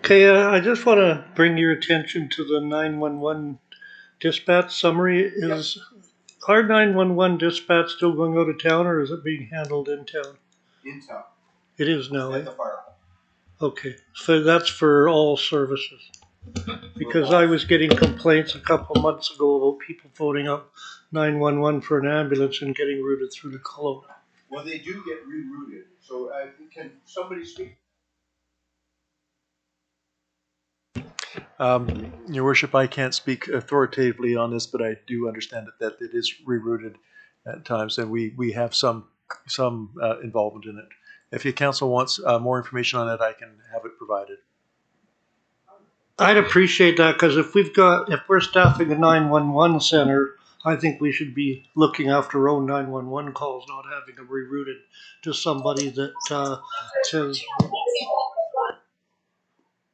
Okay, I just want to bring your attention to the 911 dispatch summary. Yep. Is our 911 dispatch still going out of town or is it being handled in town? In town It is now, at eh? the fire hall. Okay, so that's for all services. Because I was getting complaints a couple months ago about people phoning up 911 for an ambulance and getting routed through to Cologne. Well, they do get rerouted. So can somebody speak? Your Worship, I can't speak authoritatively on this, but I do understand that it is rerouted at times, and we have some involvement in it. If your council wants more information on it, I can have it provided. I'd appreciate that because if we're staffing a 911 center, I think we should be looking after our own 911 calls, not having them rerouted to somebody that says,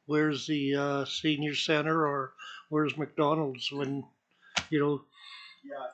where's the senior center or where's McDonald's when, you know, Yeah.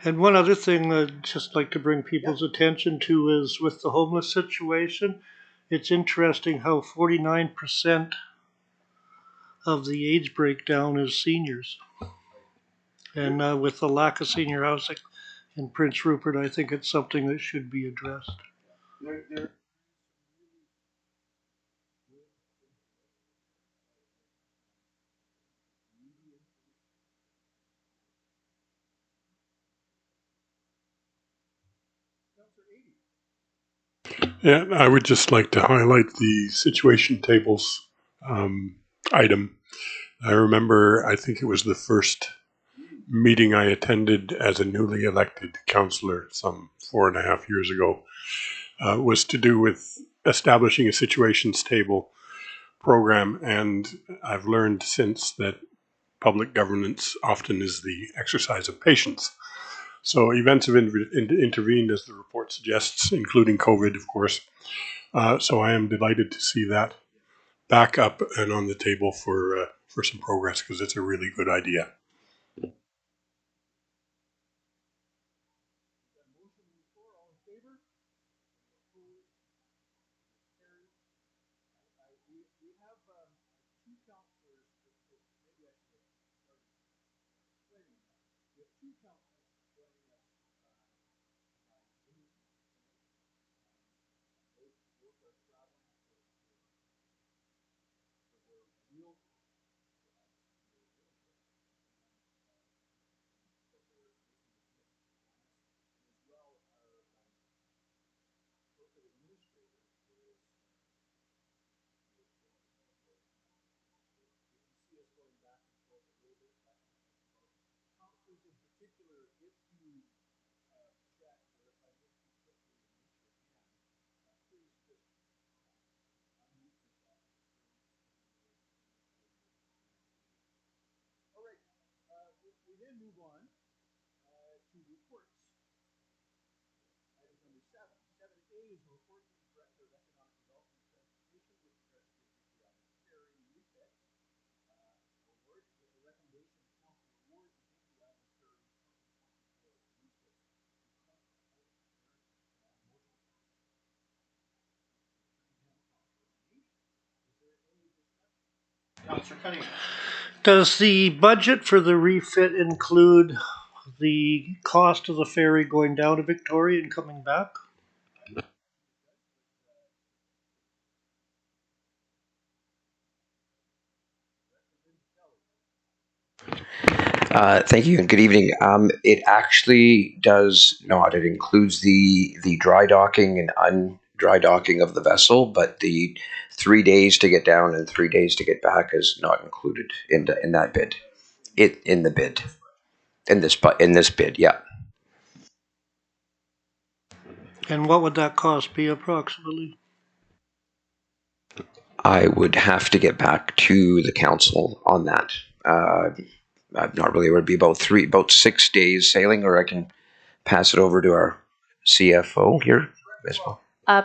And one other thing I'd just like to bring people's attention to is with the homeless situation. It's interesting how 49% of the age breakdown is seniors. And with the lack of senior housing in Prince Rupert, I think it's something that should be addressed. There, Yeah, I would just like to highlight the situation tables um, item. I remember, I think it was the first meeting I attended as a newly elected councillor some 4.5 years ago, was to do with establishing a situations table program. And I've learned since that public governance often is the exercise of patience. So events have intervened, as the report suggests, including COVID, of course. So I am delighted to see that back up and on the table for some progress, because it's a really good idea. Councillor Cunningham. Does the budget for the refit include the cost of the ferry going down to Victoria and coming back? Thank you and good evening. It actually does not. It includes the dry docking and undry docking of the vessel, but the 3 days to get down and 3 days to get back is not included in that bid. In the bid in this bid, yeah. And what would that cost be approximately? I would have to get back to the council on that. I'm not really. It would be about 6 days sailing, or I can pass it over to our CFO here, Ms. Mo.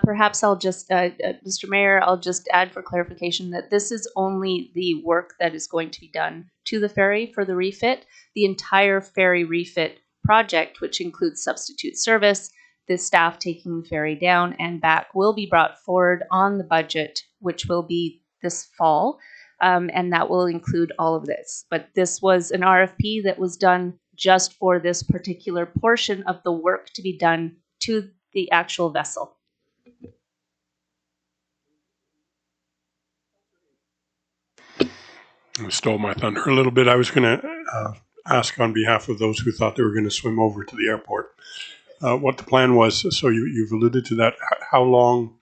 Perhaps I'll just, Mr. Mayor, I'll just add for clarification that this is only the work that is going to be done to the ferry for the refit. The entire ferry refit project, which includes substitute service, the staff taking the ferry down and back, will be brought forward on the budget, which will be this fall, and that will include all of this. But this was an RFP that was done just for this particular portion of the work to be done to the actual vessel. You stole my thunder a little bit. I was going to ask on behalf of those who thought they were going to swim over to the airport what the plan was. So you've alluded to that. How long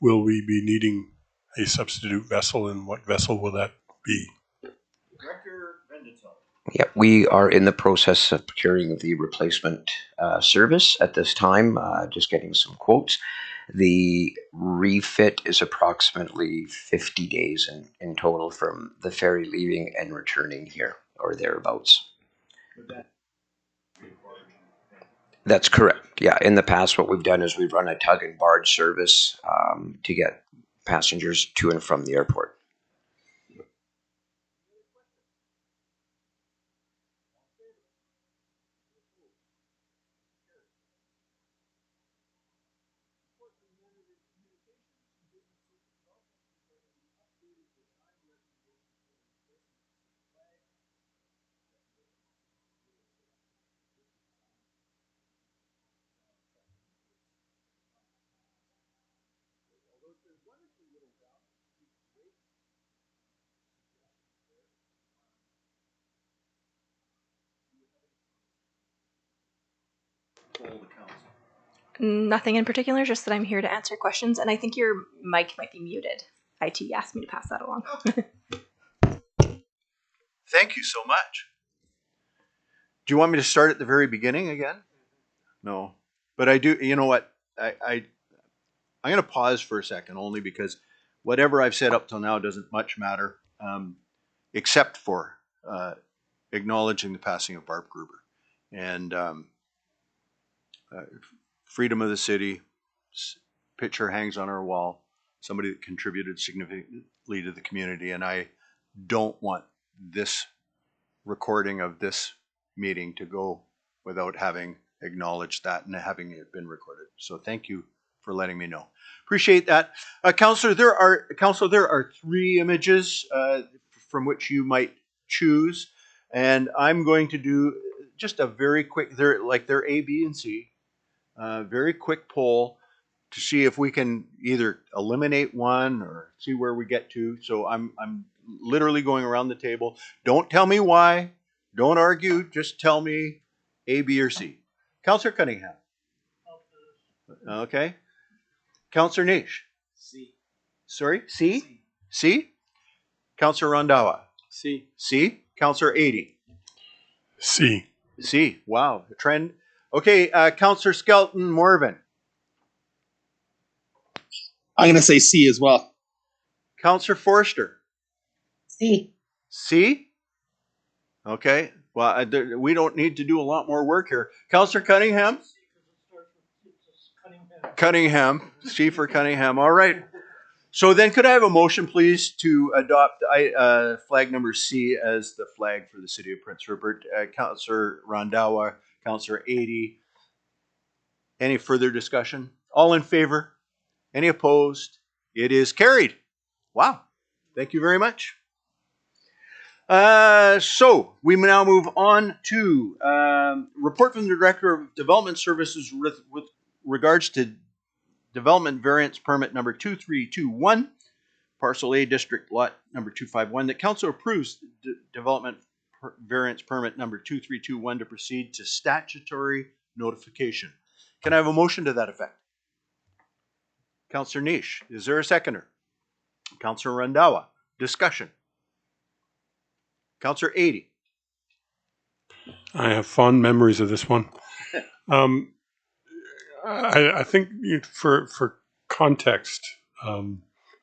will we be needing a substitute vessel, and what vessel will that be? Director Vendetta. Yep, we are in the process of procuring the replacement service at this time, just getting some quotes. The refit is approximately 50 days in total from the ferry leaving and returning here, or thereabouts. That's correct. Yeah, in the past, what we've done is we've run a tug and barge service to get passengers to and from the airport. Nothing in particular, just that I'm here to answer questions, and I think your mic might be muted. IT asked me to pass that along. Thank you so much. Do you want me to start at the very beginning again? No, but I do. You know what? I'm going to pause for a second, only because whatever I've said up till now doesn't much matter, except for acknowledging the passing of Barb Gruber and freedom of the city. Picture hangs on our wall. Somebody that contributed significantly to the community, and I don't want this recording of this meeting to go without having acknowledged that and having it been recorded. So thank you for letting me know. Appreciate that. Councillor, there are 3 images from which you might choose, and I'm going to do just a very quick, they're A, B, and C, very quick poll to see if we can either eliminate one or see where we get to. So I'm literally going around the table. Don't tell me why. Don't argue. Just tell me A, B, or C. Councillor Cunningham. Okay. Councillor Nish. C. Sorry? C? C? Councillor Rondawa. C. C? Councillor Ady. C. C. Wow. A trend. Okay. Councillor Skelton Morven. I'm going to say C as well. Councillor Forster. C. C? Okay. Well, we don't need to do a lot more work here. Councillor Cunningham? Cunningham. C for Cunningham. All right. So then could I have a motion, please, to adopt flag number C as the flag for the city of Prince Rupert? Councillor Rondawa, Councillor Ady. Any further discussion? All in favor? Any opposed? It is carried. Wow. Thank you very much. So we now move on to report from the Director of Development Services with regards to development variance permit number 2321, parcel A district lot number 251, that council approves development variance permit number 2321 to proceed to statutory notification. Can I have a motion to that effect? Councillor Nish, is there a seconder? Councillor Rondawa, discussion. Councillor Ady. I have fond memories of this one. I think for context, I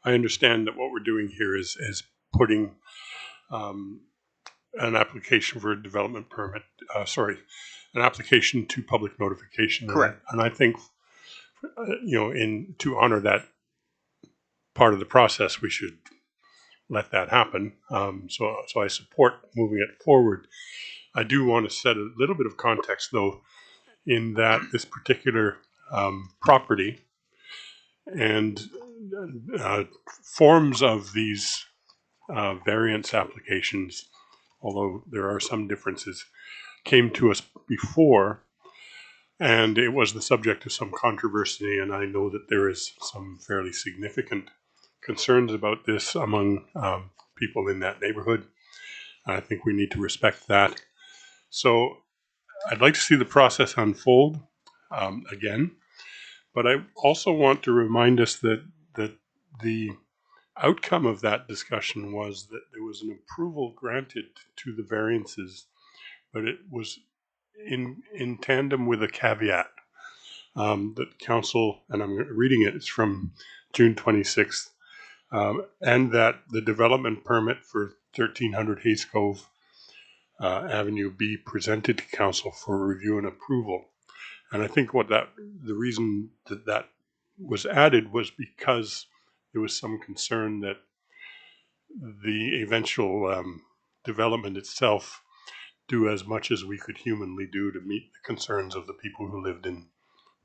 understand that what we're doing here is putting an application for a development permit, an application to public notification. Correct. And I think, to honor that part of the process, we should let that happen. So I support moving it forward. I do want to set a little bit of context, though, in that this particular property and forms of these variance applications, although there are some differences, came to us before, and it was the subject of some controversy, and I know that there is some fairly significant concerns about this among people in that neighborhood. I think we need to respect that. So I'd like to see the process unfold again, but I also want to remind us that the outcome of that discussion was that there was an approval granted to the variances, but it was in tandem with a caveat that council, and I'm reading it, it's from June 26th, and that the development permit for 1300 Hayes Cove Avenue be presented to council for review and approval. And I think the reason that was added was because there was some concern that the eventual development itself do as much as we could humanly do to meet the concerns of the people who lived in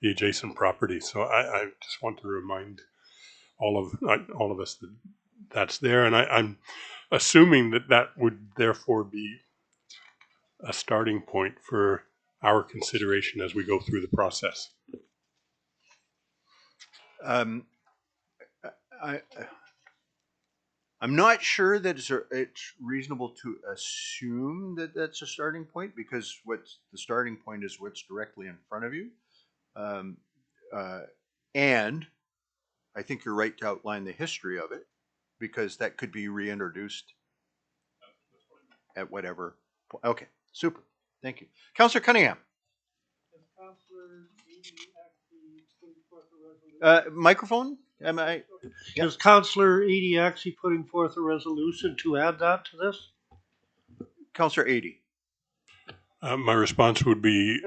the adjacent property. So I just want to remind all of us that that's there, and I'm assuming that would therefore be a starting point for our consideration as we go through the process. I'm not sure that it's reasonable to assume that that's a starting point, because what's the starting point is what's directly in front of you. And I think you're right to outline the history of it, because that could be reintroduced at whatever. Okay, super. Thank you. Councillor Cunningham. Microphone? Am I? Yep. Is Councillor Edie actually putting forth a resolution to add that to this? Councillor Edie. My response would be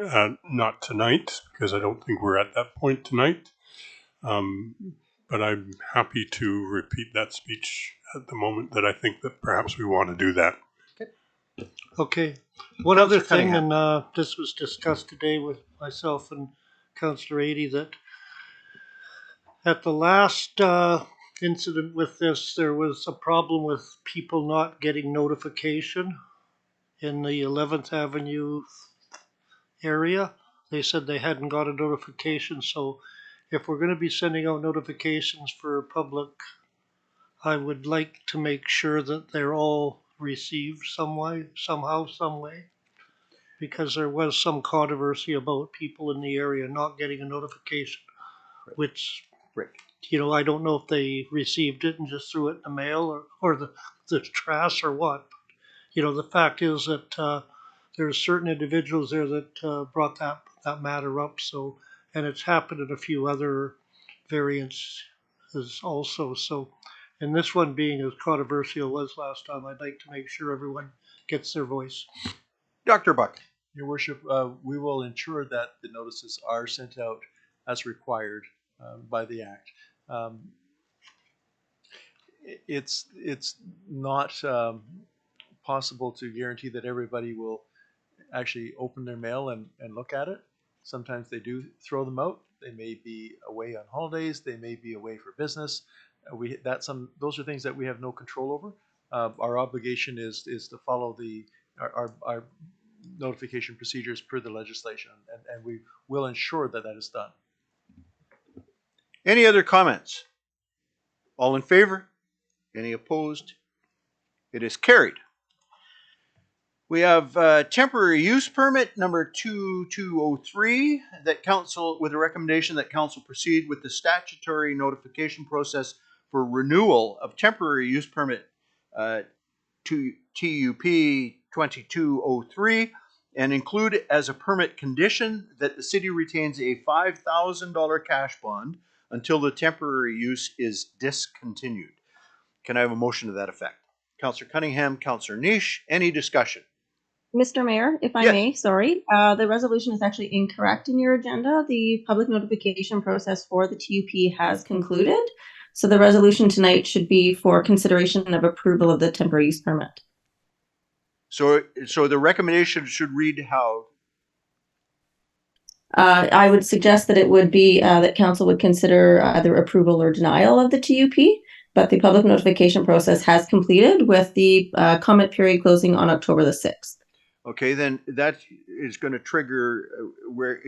not tonight, because I don't think we're at that point tonight. But I'm happy to repeat that speech at the moment that I think that perhaps we want to do that. Okay. One other thing, Cunningham. and this was discussed today with myself and Councillor Edie, that at the last incident with this, there was a problem with people not getting notification in the 11th Avenue area. They said they hadn't got a notification, so if we're going to be sending out notifications for public, I would like to make sure that they're all received some way, somehow, some way, because there was some controversy about people in the area not getting a notification, which, Rick. you know, I don't know if they received it and just threw it in the mail or the trash or what. You know, the fact is that there's certain individuals there that brought that matter up. So, and it's happened in a few other variants also. So, and this one being as controversial as last time, I'd like to make sure everyone gets their voice. Dr. Buck. Your worship, we will ensure that the notices are sent out as required by the Act. It's not possible to guarantee that everybody will actually open their mail and look at it. Sometimes they do throw them out. They may be away on holidays. They may be away for business. Those are things that we have no control over. Our obligation is to follow our notification procedures per the legislation, and we will ensure that is done. Any other comments? All in favor? Any opposed? It is carried. We have temporary use permit number 2203 that council, with a recommendation that council proceed with the statutory notification process for renewal of temporary use permit to TUP 2203, and include as a permit condition that the city retains a $5,000 cash bond until the temporary use is discontinued. Can I have a motion to that effect? Councillor Cunningham, Councillor Niche, any discussion? Mr. Mayor, if I Yes. may, sorry, the resolution is actually incorrect in your agenda. The public notification process for the TUP has concluded. So the resolution tonight should be for consideration of approval of the temporary use permit. So the recommendation should read how? I would suggest that it would be that council would consider either approval or denial of the TUP, but the public notification process has completed with the comment period closing on October the 6th. Okay, then that is going to trigger where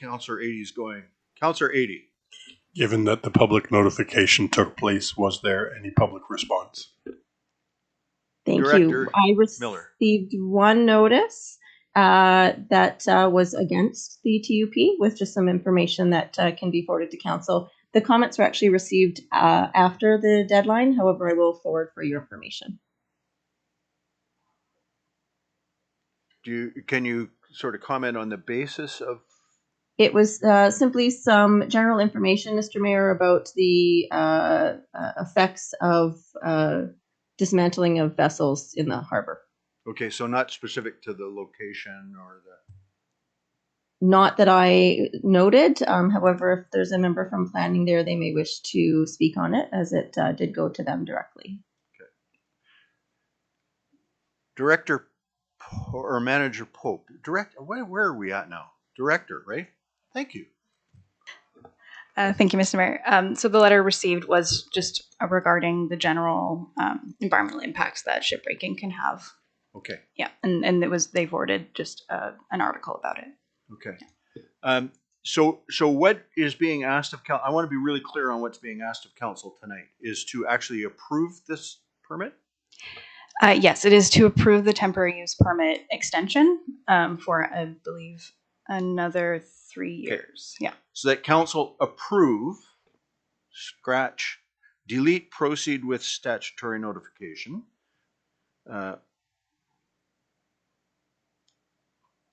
Councillor Edie is going. Councillor Edie. Given that the public notification took place, was there any public response? Thank Director you. I Miller. received one notice that was against the TUP with just some information that can be forwarded to council. The comments were actually received after the deadline. However, I will forward for your information. Can you sort of comment on the basis of? It was simply some general information, Mr. Mayor, about the effects of dismantling of vessels in the harbor. Okay, so not specific to the location or the. Not that I noted. However, if there's a member from planning there, they may wish to speak on it, as it did go to them directly. Okay. Director or Manager Pope. Director, where are we at now? Director, right? Thank you. Thank you, Mr. Mayor. So the letter received was just regarding the general environmental impacts that shipbreaking can have. Okay. Yeah, and they forwarded just an article about it. Okay. So what is being asked of council? I want to be really clear on what's being asked of council tonight is to actually approve this permit. Yes, it is to approve the temporary use permit extension for, I believe, Another 3 years. Yeah. So that council approve, scratch, delete, proceed with statutory notification.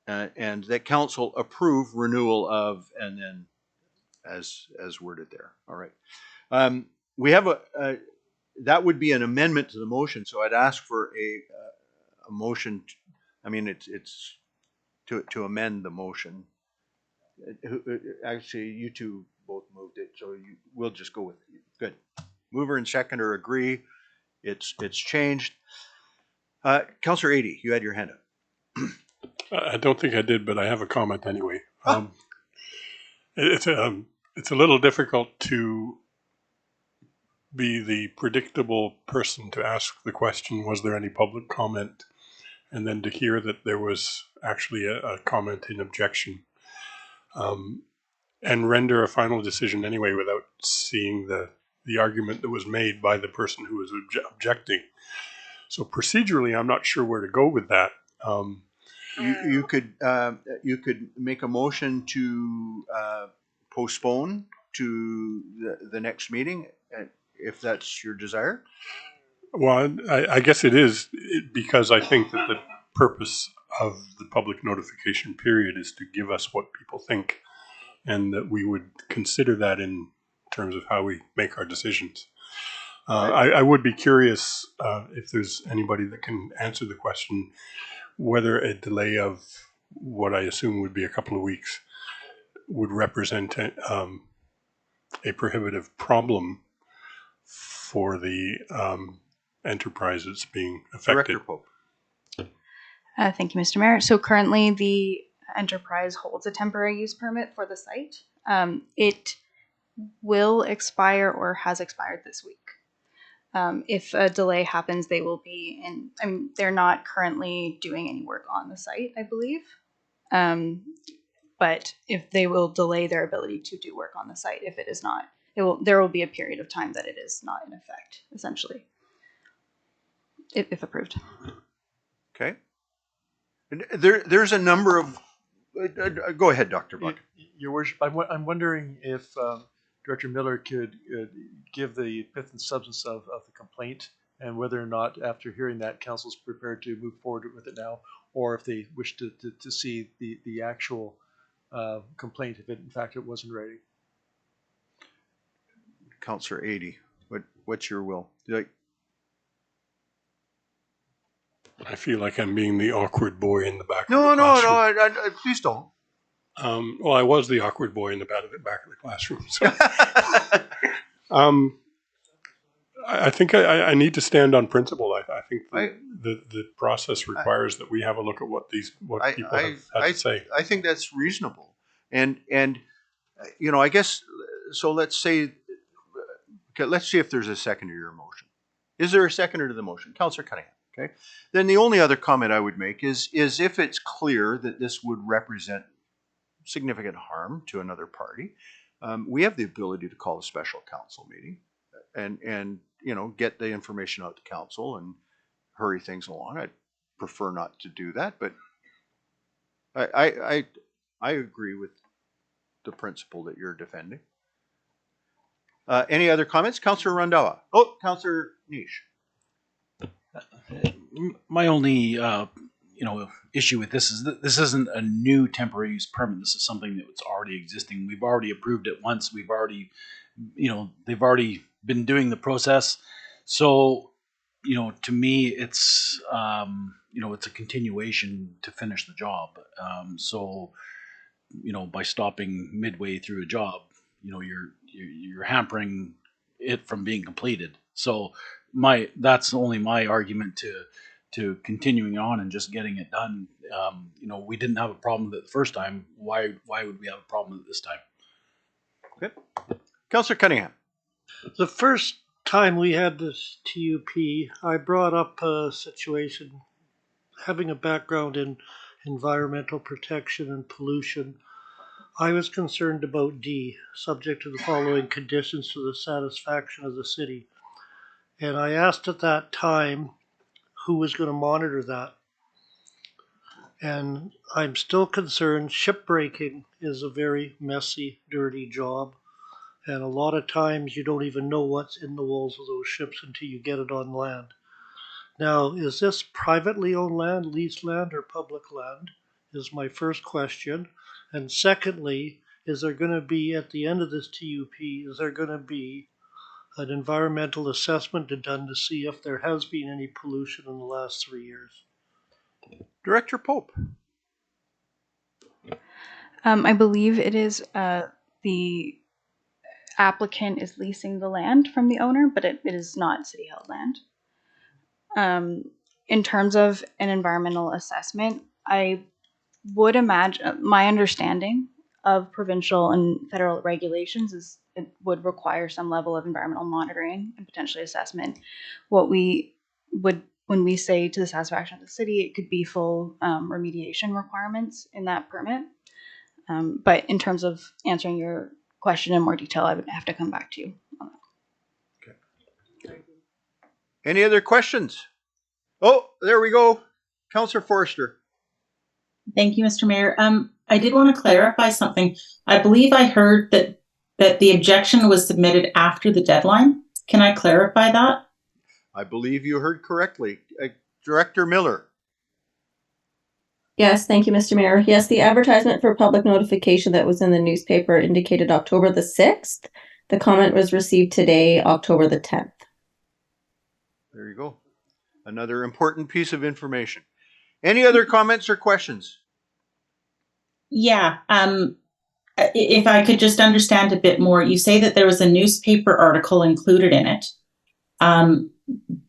And that council approve renewal of, and then as worded there. All right. We have that would be an amendment to the motion. So I'd ask for a motion. I mean, it's to amend the motion. Actually, you two both moved it, so we'll just go with it. Good. Mover and seconder agree. It's changed. Councillor Adie, you had your hand up. I don't think I did, but I have a comment anyway. It's a little difficult to be the predictable person to ask the question, was there any public comment? And then to hear that there was actually a comment in objection. And render a final decision anyway without seeing the argument that was made by the person who was objecting. So procedurally, I'm not sure where to go with that. You could make a motion to postpone to the next meeting, if that's your desire. Well, I guess it is, because I think that the purpose of the public notification period is to give us what people think, and that we would consider that in terms of how we make our decisions. I would be curious if there's anybody that can answer the question whether a delay of what I assume would be a couple of weeks would represent a prohibitive problem for the enterprises being affected. Director Pope. Thank you, Mr. Mayor. So currently the enterprise holds a temporary use permit for the site. It will expire or has expired this week. If a delay happens, they will be in, I mean, they're not currently doing any work on the site, I believe. But if they will delay their ability to do work on the site, if it is not, there will be a period of time that it is not in effect, essentially, if approved. Okay. There's a number of, go ahead, Dr. Buck. Your Worship, I'm wondering if Director Miller could give the pith and substance of the complaint, and whether or not, after hearing that, council's prepared to move forward with it now, or if they wish to see the actual complaint, if in fact it wasn't ready. Councillor Adie, what's your will? I feel like I'm being the awkward boy in the back. No, of the classroom. no, please don't. Well, I was the awkward boy in the back of the classroom. So. I think I need to stand on principle. I think the process requires that we have a look at what people have had to say. I think that's reasonable, and I guess so. Let's see if there's a second to your motion. Is there a seconder to the motion, Councillor Cunningham? Okay. Then the only other comment I would make is if it's clear that this would represent significant harm to another party, we have the ability to call a special council meeting and get the information out to council and hurry things along. I'd prefer not to do that, but I agree with the principle that you're defending. Any other comments? Councillor Rondawa. Oh, Councillor Niche. My only issue with this is that this isn't a new temporary use permit. This is something that's already existing. We've already approved it once. We've already, they've already been doing the process. So, to me, it's it's a continuation to finish the job. So, by stopping midway through a job, you're hampering it from being completed. So that's only my argument to continuing on and just getting it done. We didn't have a problem with it the first time. Why would we have a problem with it this time? Okay. Councillor Cunningham. The first time we had this TUP, I brought up a situation, having a background in environmental protection and pollution. I was concerned about D, subject to the following conditions to the satisfaction of the city. And I asked at that time who was going to monitor that. And I'm still concerned shipbreaking is a very messy, dirty job. And a lot of times you don't even know what's in the walls of those ships until you get it on land. Now, is this privately owned land, leased land, or public land? Is my first question. And secondly, is there going to be, at the end of this TUP, is there going to be an environmental assessment done to see if there has been any pollution in the last 3 years? Director Pope. I believe it is the applicant is leasing the land from the owner, but it is not city-held land. In terms of an environmental assessment, I would imagine, my understanding of provincial and federal regulations is it would require some level of environmental monitoring and potentially assessment. What we would, when we say to the satisfaction of the city, it could be full remediation requirements in that permit. But in terms of answering your question in more detail, I would have to come back to you on that. Okay. Any other questions? Oh, there we go. Councillor Forrester. Thank you, Mr. Mayor. I did want to clarify something. I believe I heard that the objection was submitted after the deadline. Can I clarify that? I believe you heard correctly. Director Miller. Yes, thank you, Mr. Mayor. Yes, the advertisement for public notification that was in the newspaper indicated October the 6th. The comment was received today, October the 10th. There you go. Another important piece of information. Any other comments or questions? Yeah. If I could just understand a bit more, you say that there was a newspaper article included in it.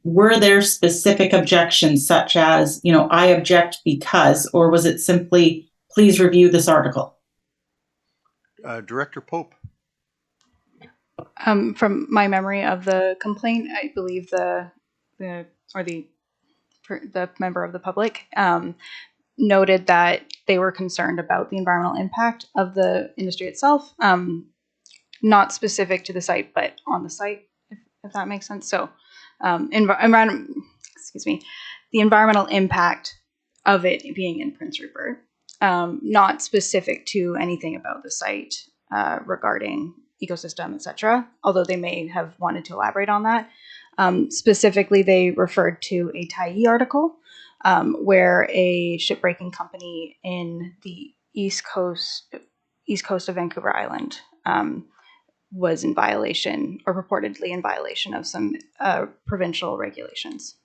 Were there specific objections such as, I object because, or was it simply, please review this article? Director Pope. From my memory of the complaint, I believe the member of the public noted that they were concerned about the environmental impact of the industry itself, not specific to the site, but on the site, if that makes sense. So, the environmental impact of it being in Prince Rupert, not specific to anything about the site regarding ecosystem, etc. Although they may have wanted to elaborate on that. Specifically, they referred to a Tyee article where a shipbreaking company in the east coast of Vancouver Island was in violation, or purportedly in violation of some provincial regulations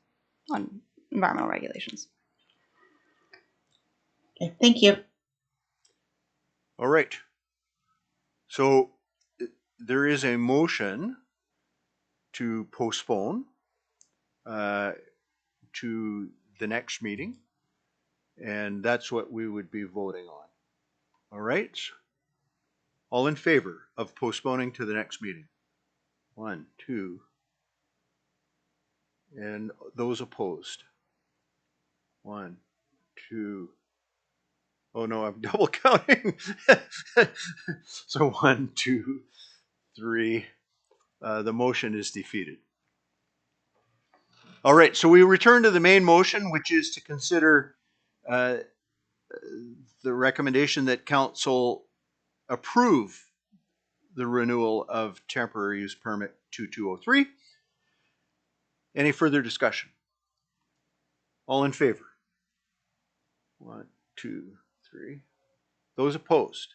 on environmental regulations. Okay, thank you. All right. So there is a motion to postpone to the next meeting, and that's what we would be voting on. All right. All in favor of postponing to the next meeting? 1, 2. And those opposed? 1, 2. Oh no, I'm double counting. So 1, 2, 3. The motion is defeated. All right, so we return to the main motion, which is to consider the recommendation that council approve the renewal of temporary use permit 2203. Any further discussion? All in favor? 1, 2, 3. Those opposed?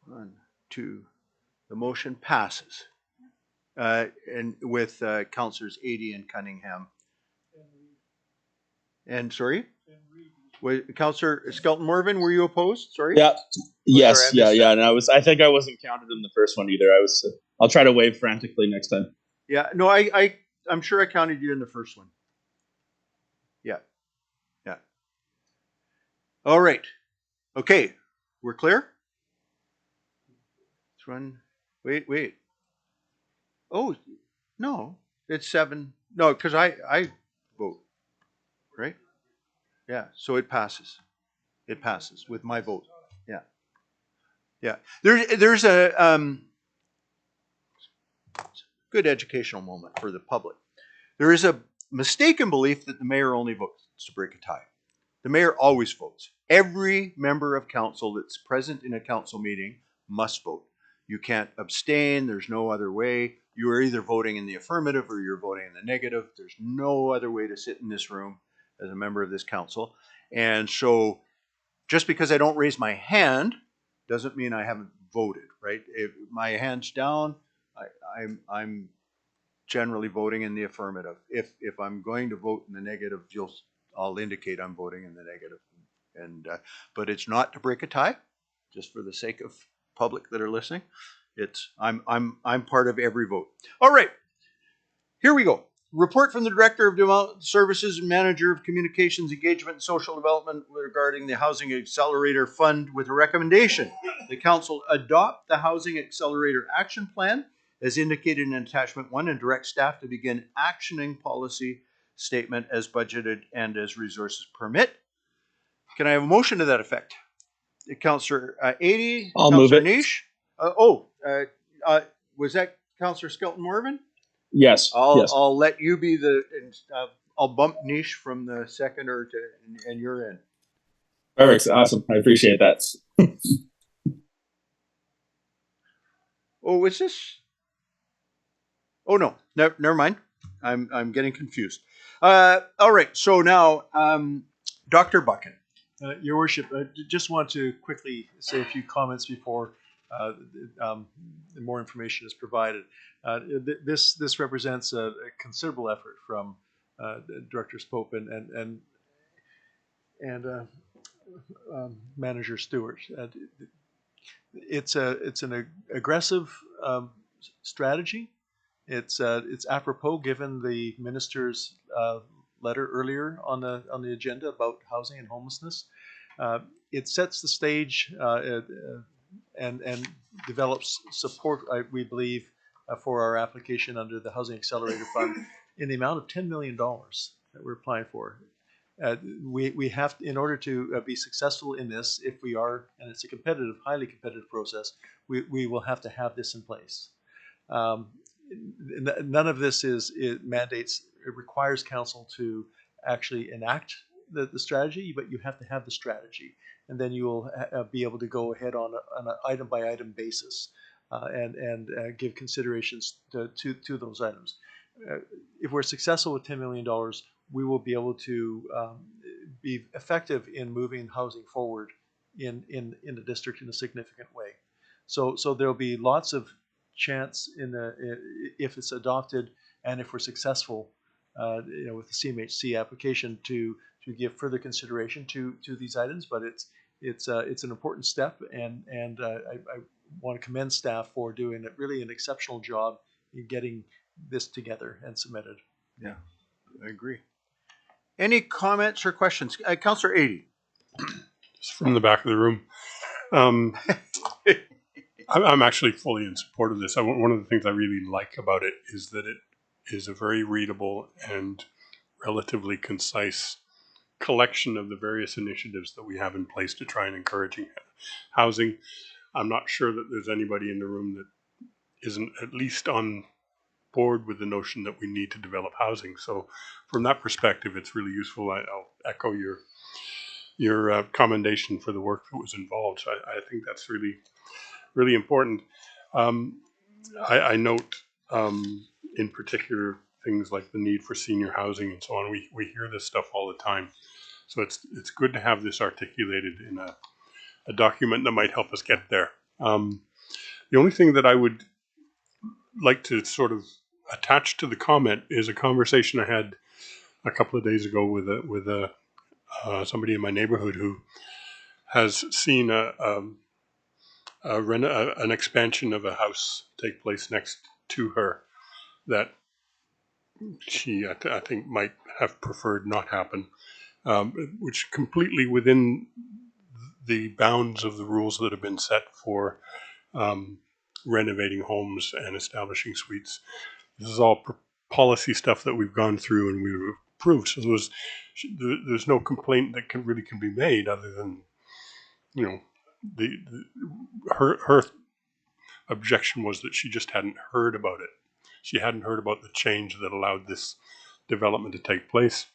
1, 2. The motion passes. And with councillors Adey and Cunningham. And sorry? Councillor Skelton Morven, were you opposed? Sorry? Yeah. Yes. Sorry, And I think I wasn't counted in the first one either. I'll try to wave frantically next time. Yeah, no, I'm sure I counted you in the first one. Yeah. All right. Okay, we're clear? Let's run. Wait. Oh, no, it's 7. No, because I vote, right? Yeah, so it passes. It passes with my vote. Yeah. There's a good educational moment for the public. There is a mistaken belief that the mayor only votes to break a tie. The mayor always votes. Every member of council that's present in a council meeting must vote. You can't abstain. There's no other way. You are either voting in the affirmative or you're voting in the negative. There's no other way to sit in this room as a member of this council. And so just because I don't raise my hand doesn't mean I haven't voted, right? If my hand's down, I'm generally voting in the affirmative. If I'm going to vote in the negative, I'll indicate I'm voting in the negative. And but it's not to break a tie, just for the sake of public that are listening. I'm part of every vote. All right, here we go. Report from the Director of Development Services and Manager of Communications, Engagement, and Social Development regarding the Housing Accelerator Fund with a recommendation. The Council adopt the Housing Accelerator Action Plan as indicated in Attachment 1 and direct staff to begin actioning policy statement as budgeted and as resources permit. Can I have a motion to that effect? Councillor 80, I'll move Councillor it. Niche. Was that Councillor Skelton Morvan? Yes. Yes. I'll let you be the. I'll bump Niche from the seconder to and you're in. Perfect. Awesome. I appreciate that. Oh, is this? Oh no, never mind. I'm getting confused. All right. So now, Dr. Buchan. Your Worship, I just want to quickly say a few comments before more information is provided. This represents a considerable effort from Director Pope and Manager Stewart. It's an aggressive strategy. It's apropos given the minister's letter earlier on the agenda about housing and homelessness. It sets the stage and develops support, we believe, for our application under the Housing Accelerator Fund in the amount of $10 million that we're applying for. We have, in order to be successful in this, if we are, and it's a competitive, highly competitive process, we will have to have this in place. None of this it requires council to actually enact the strategy, but you have to have the strategy, and then you will be able to go ahead on an item by item basis and give considerations to those items. If we're successful with $10 million, we will be able to be effective in moving housing forward in the district in a significant way. So there'll be lots of chance if it's adopted and if we're successful, with the CMHC application to give further consideration to these items. But it's an important step, and I want to commend staff for doing really an exceptional job in getting this together and submitted. Yeah, I agree. Any comments or questions? Councillor 80. Just from the back of the room. I'm actually fully in support of this. One of the things I really like about it is that it is a very readable and relatively concise collection of the various initiatives that we have in place to try and encourage housing. I'm not sure that there's anybody in the room that isn't at least on board with the notion that we need to develop housing. So from that perspective, it's really useful. I'll echo your commendation for the work that was involved. So I think that's really, really important. I note in particular things like the need for senior housing and so on. We hear this stuff all the time. So it's good to have this articulated in a document that might help us get there. The only thing that I would like to sort of attach to the comment is a conversation I had a couple of days ago with somebody in my neighborhood who has seen an expansion of a house take place next to her that she, I think, might have preferred not happen, which completely within the bounds of the rules that have been set for renovating homes and establishing suites. This is all policy stuff that we've gone through and we've approved. So there's no complaint that can be made other than, her objection was that she just hadn't heard about it. She hadn't heard about the change that allowed this development to take place.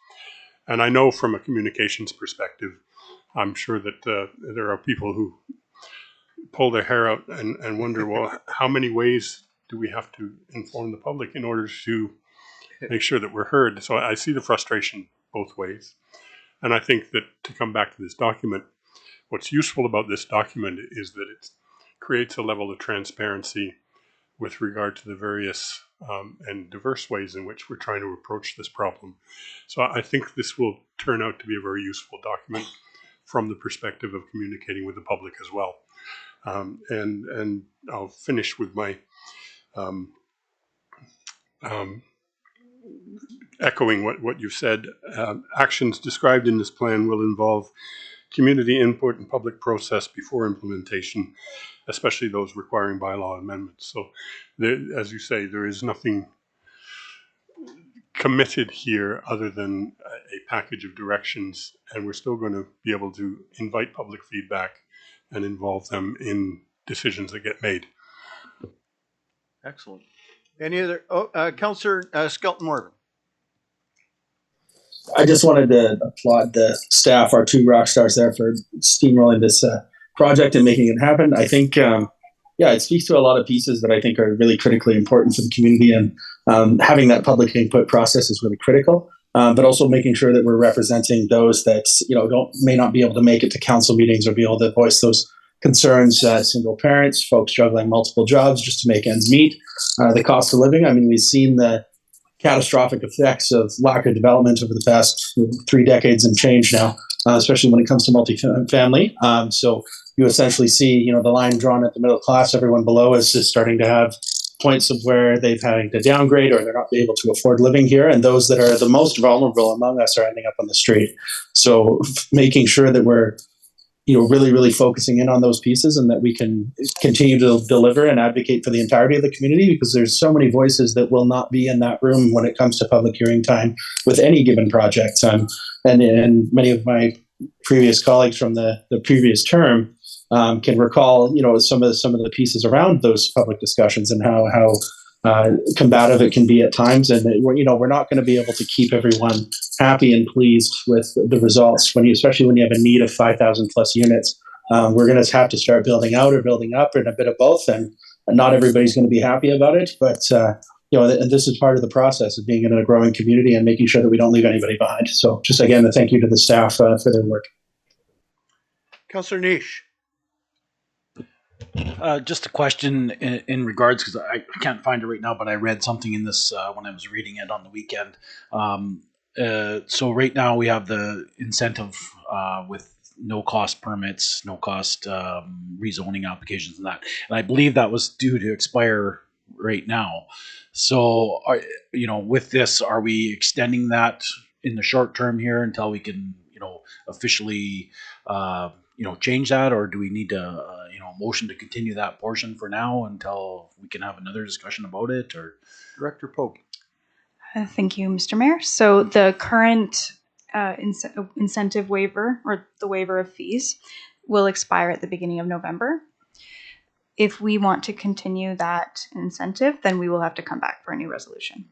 And I know from a communications perspective, I'm sure that there are people who pull their hair out and wonder, well, how many ways do we have to inform the public in order to make sure that we're heard? So I see the frustration both ways. And I think that to come back to this document, what's useful about this document is that it creates a level of transparency with regard to the various and diverse ways in which we're trying to approach this problem. So I think this will turn out to be a very useful document from the perspective of communicating with the public as well. And I'll finish with my echoing what you said. Actions described in this plan will involve community input and public process before implementation, especially those requiring bylaw amendments. So there, as you say, there is nothing committed here other than a package of directions, and we're still going to be able to invite public feedback and involve them in decisions that get made. Excellent. Any other? Councillor Skelton Morgan. I just wanted to applaud the staff, our two rock stars there, for steamrolling this project and making it happen. I think, it speaks to a lot of pieces that I think are really critically important for the community, and having that public input process is really critical. But also making sure that we're representing those that may not be able to make it to council meetings or be able to voice those concerns. Single parents, folks juggling multiple jobs just to make ends meet, the cost of living. I mean, we've seen the catastrophic effects of lack of development over the past 3 decades and change now, especially when it comes to multifamily. So you essentially see, the line drawn at the middle class. Everyone below is starting to have points of where they've having to downgrade or they're not able to afford living here. And those that are the most vulnerable among us are ending up on the street. So making sure that we're really, really focusing in on those pieces and that we can continue to deliver and advocate for the entirety of the community, because there's so many voices that will not be in that room when it comes to public hearing time with any given project. And many of my previous colleagues from the previous term can recall, some of the pieces around those public discussions and how combative it can be at times. And we're not going to be able to keep everyone happy and pleased with the results especially when you have a need of 5,000 plus units. We're going to have to start building out or building up, and a bit of both. And not everybody's going to be happy about it, but and this is part of the process of being in a growing community and making sure that we don't leave anybody behind. So just again, a thank you to the staff for their work. Councillor Niche. Just a question in regards, because I can't find it right now, but I read something in this when I was reading it on the weekend. So right now we have the incentive with no cost permits, no cost rezoning applications and that. And I believe that was due to expire right now. So, with this, are we extending that in the short term here until we can, officially, change that, or do we need to, motion to continue that portion for now until we can have another discussion about it? Or Director Pope. Thank you, Mr. Mayor. So the current incentive waiver, or the waiver of fees, will expire at the beginning of November. If we want to continue that incentive, then we will have to come back for a new resolution.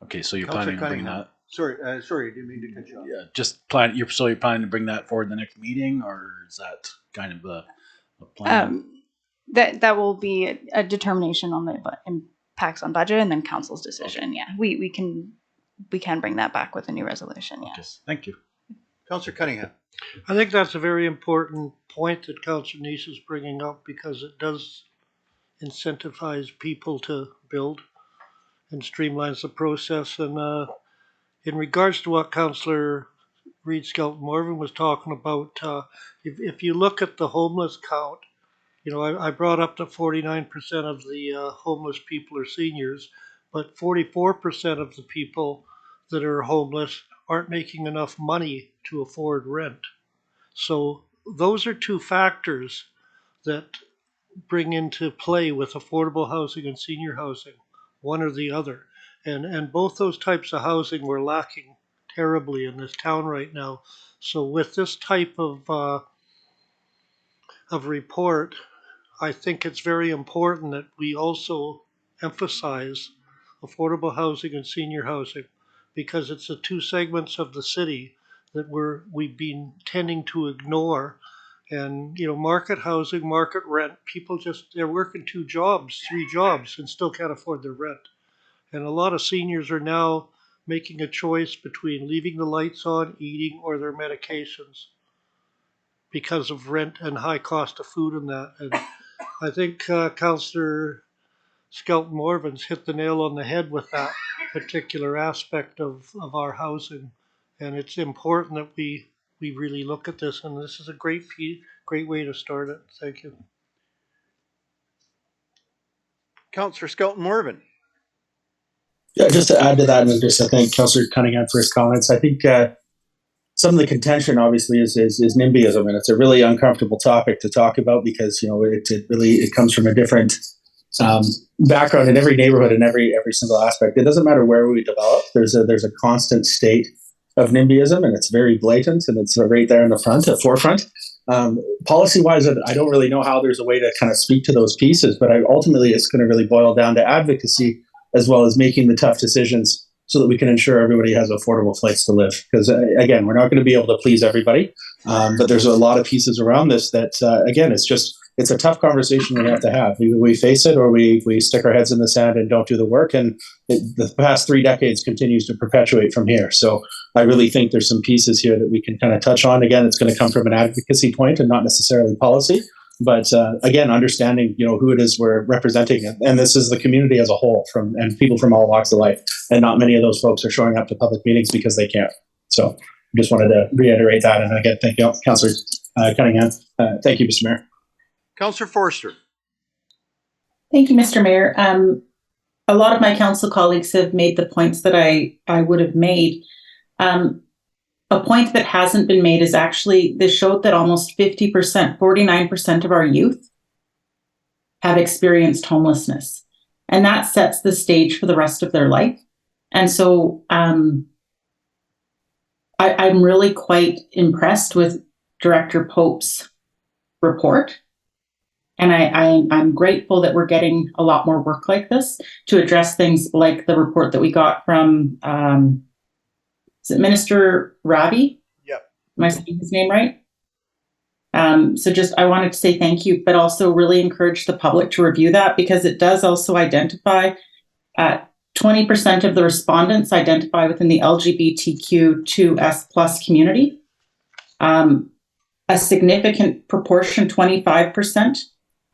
Okay, so you're planning on bringing that? Sorry, I didn't mean to cut you off. Yeah, you're planning to bring that forward the next meeting, or is that kind of a plan? That will be a determination on the impacts on budget and then council's decision. Okay. Yeah, we can bring that back with a new resolution. Yes. Okay. Thank you. Councillor Cunningham. I think that's a very important point that Councillor Nice is bringing up, because it does incentivize people to build and streamlines the process. And in regards to what Councillor Reid Skelton Morgan was talking about, if you look at the homeless count, I brought up that 49% of the homeless people are seniors, but 44% of the people that are homeless aren't making enough money to afford rent. So those are two factors that bring into play with affordable housing and senior housing, one or the other. And both those types of housing we're lacking terribly in this town right now. So with this type of report, I think it's very important that we also emphasize affordable housing and senior housing, because it's the two segments of the city that we've been tending to ignore. And, you know, market housing, market rent, people they're working 2 jobs, 3 jobs and still can't afford their rent. And a lot of seniors are now making a choice between leaving the lights on, eating, or their medications because of rent and high cost of food and that. And I think Councillor Skelton Morvin's hit the nail on the head with that particular aspect of our housing. And it's important that we really look at this, and this is a great way to start it. Thank you. Councillor Skelton Morvin. Yeah, just to add to that, and just to thank Councillor Cunningham for his comments. I think some of the contention, obviously, is NIMBYism, and it's a really uncomfortable topic to talk about because it comes from a different background in every neighborhood in every single aspect. It doesn't matter where we develop. There's a constant state of NIMBYism, and it's very blatant, and it's right there in the forefront. Policy-wise, I don't really know how there's a way to kind of speak to those pieces, but ultimately it's going to really boil down to advocacy as well as making the tough decisions so that we can ensure everybody has an affordable place to live. Because again, we're not going to be able to please everybody, but there's a lot of pieces around this that, again, it's a tough conversation we have to have. Either we face it or we stick our heads in the sand and don't do the work. And the past 3 decades continues to perpetuate from here. So I really think there's some pieces here that we can kind of touch on. Again, it's going to come from an advocacy point and not necessarily policy. But again, understanding who it is we're representing, and this is the community as a whole, and people from all walks of life, and not many of those folks are showing up to public meetings because they can't. So I just wanted to reiterate that, and again, thank you, Councillor Cunningham. Thank you, Mr. Mayor. Councillor Forster. Thank you, Mr. Mayor. A lot of my council colleagues have made the points that I would have made. A point that hasn't been made is actually this showed that almost 50%, 49% of our youth have experienced homelessness. And that sets the stage for the rest of their life. And so I'm really quite impressed with Director Pope's report. And I'm grateful that we're getting a lot more work like this to address things like the report that we got from is it Minister Ravi? Yep. Am I saying his name right? So I wanted to say thank you, but also really encourage the public to review that because it does also identify 20% of the respondents identify within the LGBTQ2S+ community. A significant proportion, 25%,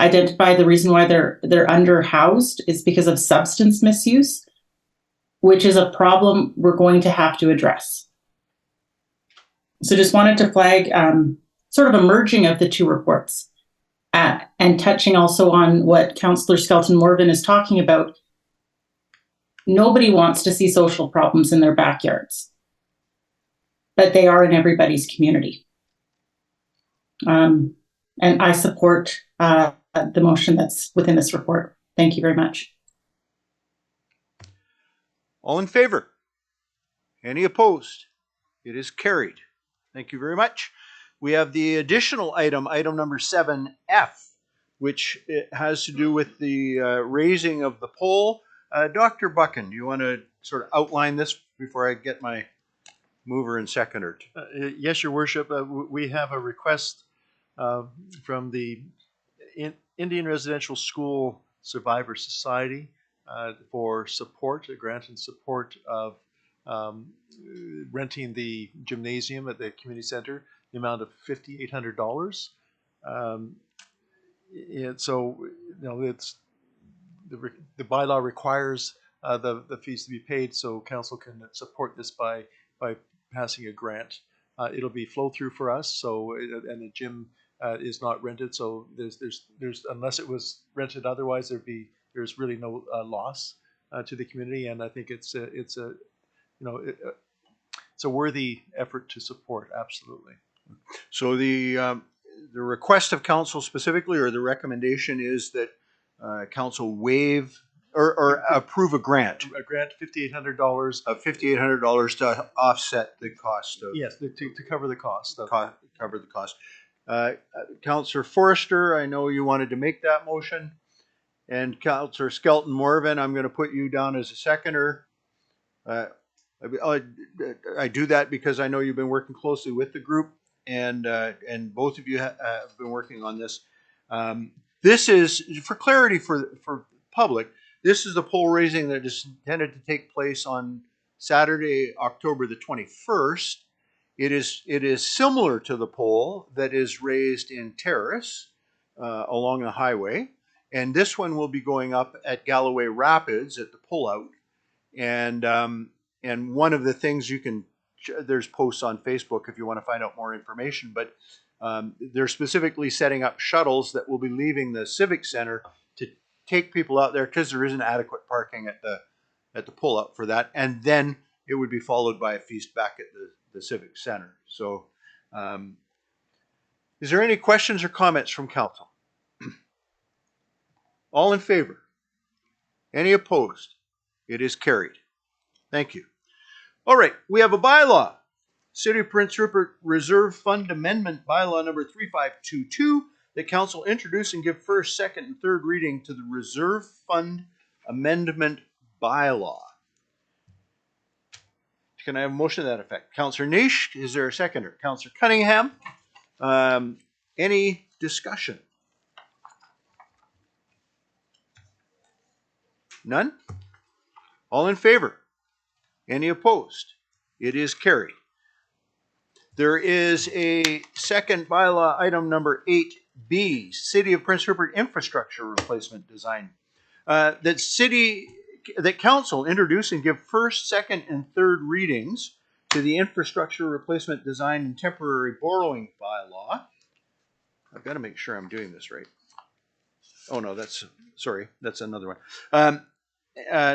identify the reason why they're underhoused is because of substance misuse, which is a problem we're going to have to address. So just wanted to flag sort of a merging of the 2 reports and touching also on what Councillor Skelton Morvin is talking about. Nobody wants to see social problems in their backyards, but they are in everybody's community. And I support the motion that's within this report. Thank you very much. All in favor? Any opposed? It is carried. Thank you very much. We have the additional item number 7F, which has to do with the raising of the pole. Dr. Buchan, do you want to sort of outline this before I get my mover and seconder? Yes, Your Worship. We have a request from the Indian Residential School Survivor Society for support, a grant and support of renting the gymnasium at the community center, the amount of $5,800. And so, it's the bylaw requires the fees to be paid, so council can support this by passing a grant. It'll be flow through for us. So, and the gym is not rented, so there's unless it was rented otherwise, there's really no loss to the community, and I think it's a worthy effort to support. Absolutely. So the request of council specifically, or the recommendation, is that council waive or approve a grant. A grant, $5,800. $5,800 to offset the cost of. Yes, to cover the cost. Cover the cost. Councillor Forster, I know you wanted to make that motion. And Councillor Skelton Morvin, I'm going to put you down as a seconder. I do that because I know you've been working closely with the group, and both of you have been working on this. This is for clarity for public. This is the poll raising that is intended to take place on Saturday, October the 21st. It is similar to the poll that is raised in Terrace along the highway, and this one will be going up at Galloway Rapids at the pullout. And one of the things there's posts on Facebook if you want to find out more information, but they're specifically setting up shuttles that will be leaving the Civic Center to take people out there because there isn't adequate parking at the pullout for that, and then it would be followed by a feast back at the Civic Center. So is there any questions or comments from council? All in favor? Any opposed? It is carried. Thank you. All right, we have a bylaw. City of Prince Rupert Reserve Fund Amendment Bylaw number 3522 that council introduce and give first, second, and third reading to the Reserve Fund Amendment Bylaw. Can I have a motion to that effect? Councillor Nish, is there a seconder? Councillor Cunningham, any discussion? None? All in favor? Any opposed? It is carried. There is a second bylaw, item number 8B, City of Prince Rupert Infrastructure Replacement Design. That council introduce and give first, second, and third readings to the Infrastructure Replacement Design and Temporary Borrowing Bylaw. I've got to make sure I'm doing this right. Oh no, that's another one.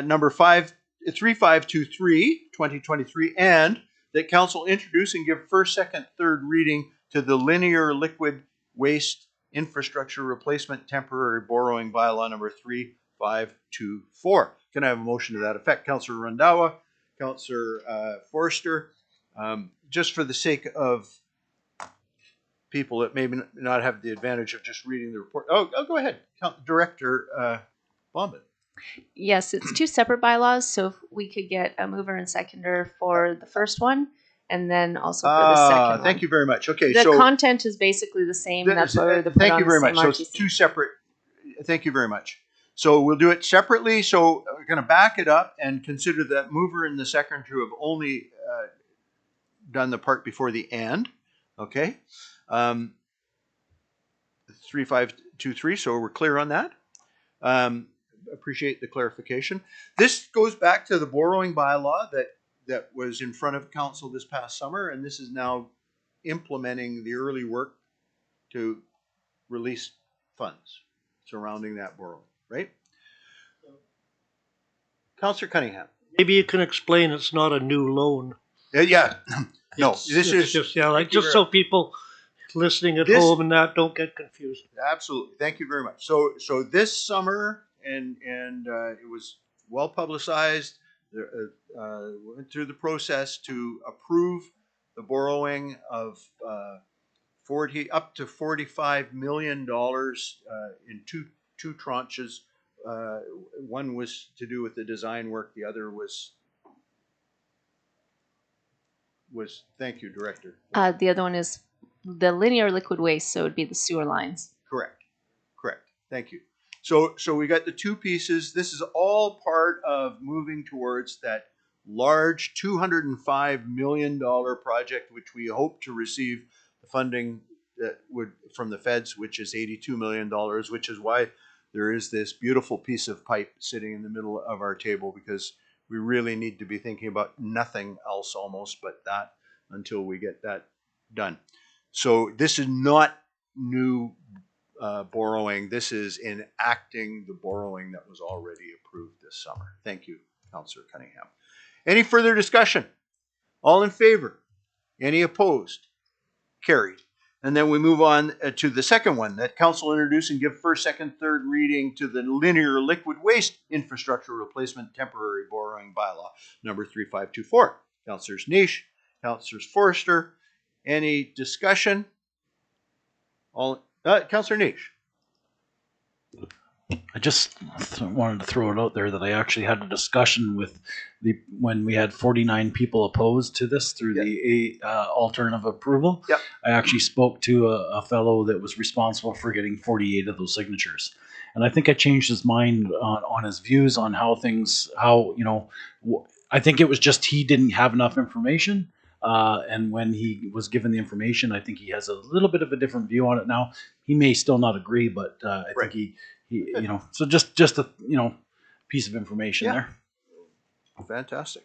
Number 3523, 2023, and that council introduce and give first, second, third reading to the Linear Liquid Waste Infrastructure Replacement Temporary Borrowing Bylaw number 3524. Can I have a motion to that effect? Councillor Randhawa, Councillor Forster. Just for the sake of people that maybe not have the advantage of just reading the report. Oh, go ahead, Director Bombin. Yes, it's two separate bylaws, so if we could get a mover and seconder for the first one, and then also for the second one. Thank you very much. Okay, the so content is basically the same. That's why they're put thank on you very the much. same So it's RTC. two separate. Thank you very much. So we'll do it separately. So we're going to back it up and consider that mover and the seconder to have only done the part before the and. Okay. 3523. So we're clear on that. Appreciate the clarification. This goes back to the borrowing bylaw that was in front of council this past summer, and this is now implementing the early work to release funds surrounding that borrowing, right? Councillor Cunningham. Maybe you can explain it's not a new loan. Yeah. No, It's this just so people listening at home and that don't get confused. Absolutely. Thank you very much. So this summer, and it was well publicized, went through the process to approve the borrowing of up to $45 million in two tranches. One was to do with the design work. The other was thank you, Director. The other one is the linear liquid waste, so it would be the sewer lines. Correct. Thank you. So we got the two pieces. This is all part of moving towards that large $205 million project, which we hope to receive the funding that would from the feds, which is $82 million, which is why there is this beautiful piece of pipe sitting in the middle of our table, because we really need to be thinking about nothing else almost but that until we get that done. So this is not new borrowing. This is enacting the borrowing that was already approved this summer. Thank you, Councillor Cunningham. Any further discussion? All in favor? Any opposed? Carried. And then we move on to the second one, that council introduce and give first, second, third reading to the Linear Liquid Waste Infrastructure Replacement Temporary Borrowing Bylaw, number 3524. Councillors Nish, Councillors Forster. Any discussion? Councillor Nish. I just wanted to throw it out there that I actually had a discussion with when we had 49 people opposed to this through the alternative approval. Yep. I actually spoke to a fellow that was responsible for getting 48 of those signatures. And I think I changed his mind on his views on how things, I think it was just he didn't have enough information. And when he was given the information, I think he has a little bit of a different view on it now. He may still not agree, but I think he so just a piece of information there. Fantastic.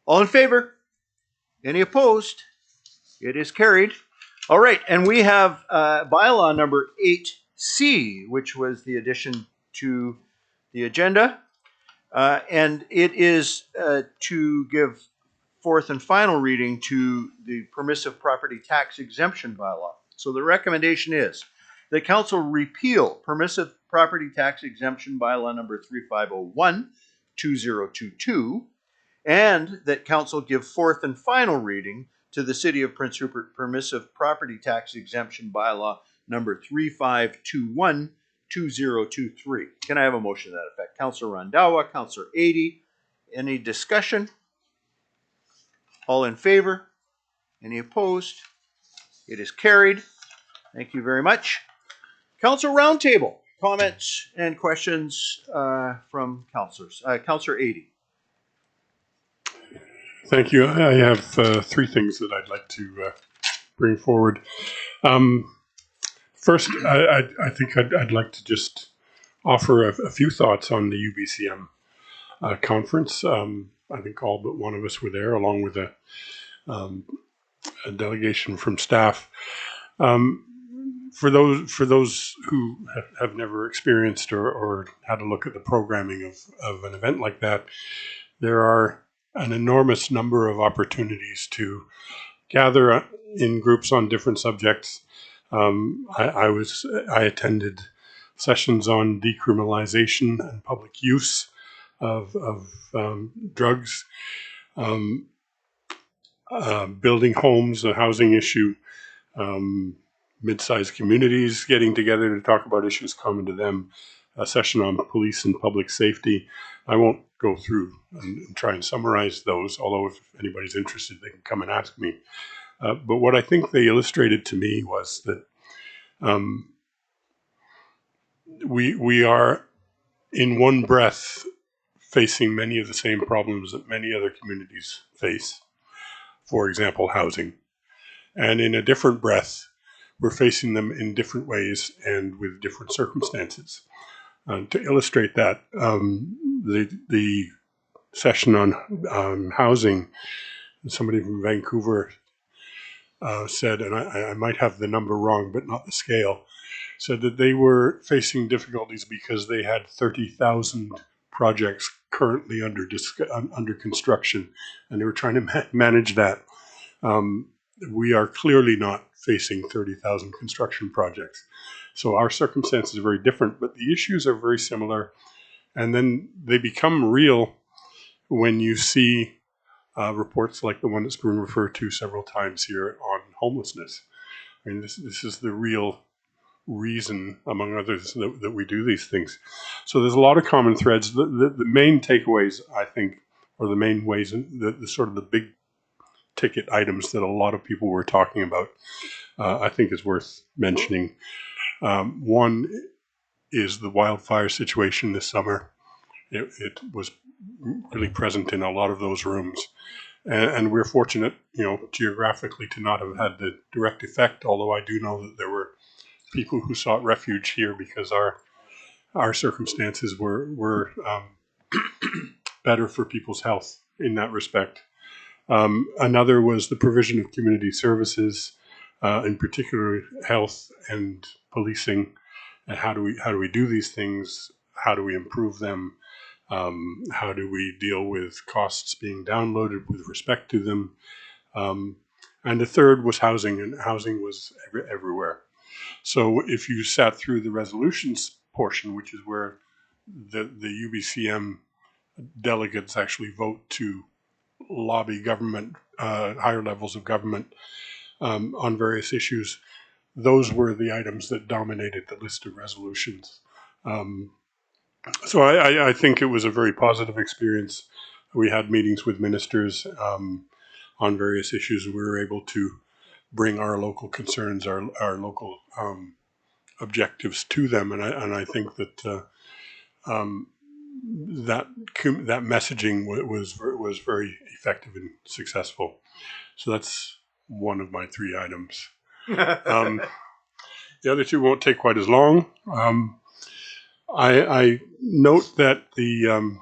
All in favor? Any opposed? It is carried. All right, and we have bylaw number 8C, which was the addition to the agenda. And it is to give fourth and final reading to the permissive property tax exemption bylaw. So the recommendation is that council repeal permissive property tax exemption bylaw number 3501-2022, and that council give fourth and final reading to the City of Prince Rupert permissive property tax exemption bylaw number 3521-2023. Can I have a motion to that effect? Councilor Randhawa, Councilor Adey. Any discussion? All in favor? Any opposed? It is carried. Thank you very much. Council Roundtable. Comments and questions from councilors. Councilor Adey. Thank you. I have three things that I'd like to bring forward. First, I think I'd like to just offer a few thoughts on the UBCM conference. I think all but one of us were there, along with a delegation from staff. For those who have never experienced or had a look at the programming of an event like that, there are an enormous number of opportunities to gather in groups on different subjects. I attended sessions on decriminalization and public use of drugs, building homes, a housing issue, mid-sized communities getting together to talk about issues common to them, a session on police and public safety. I won't go through and try and summarize those, although if anybody's interested, they can come and ask me. But what I think they illustrated to me was that we are in one breath facing many of the same problems that many other communities face. For example, housing. And in a different breath, we're facing them in different ways and with different circumstances. To illustrate that, the session on housing, somebody from Vancouver said, and I might have the number wrong, but not the scale, said that they were facing difficulties because they had 30,000 projects currently under construction, and they were trying to manage that. We are clearly not facing 30,000 construction projects. So our circumstances are very different, but the issues are very similar. And then they become real when you see reports like the one that's been referred to several times here on homelessness. I mean, this is the real reason, among others, that we do these things. So there's a lot of common threads. The main takeaways, I think, or the main ways, the sort of the big ticket items that a lot of people were talking about, I think is worth mentioning. One is the wildfire situation this summer. It was really present in a lot of those rooms. And we're fortunate, geographically to not have had the direct effect, although I do know that there were people who sought refuge here because our circumstances were better for people's health in that respect. Another was the provision of community services, in particular health and policing, and how do we do these things? How do we improve them? How do we deal with costs being downloaded with respect to them? And the third was housing, and housing was everywhere. So if you sat through the resolutions portion, which is where the UBCM delegates actually vote to lobby government, higher levels of government on various issues, those were the items that dominated the list of resolutions. So I think it was a very positive experience. We had meetings with ministers on various issues. We were able to bring our local concerns, our local objectives to them, and I think that that messaging was very effective and successful. So that's one of my 3 items. The other 2 won't take quite as long. I note that the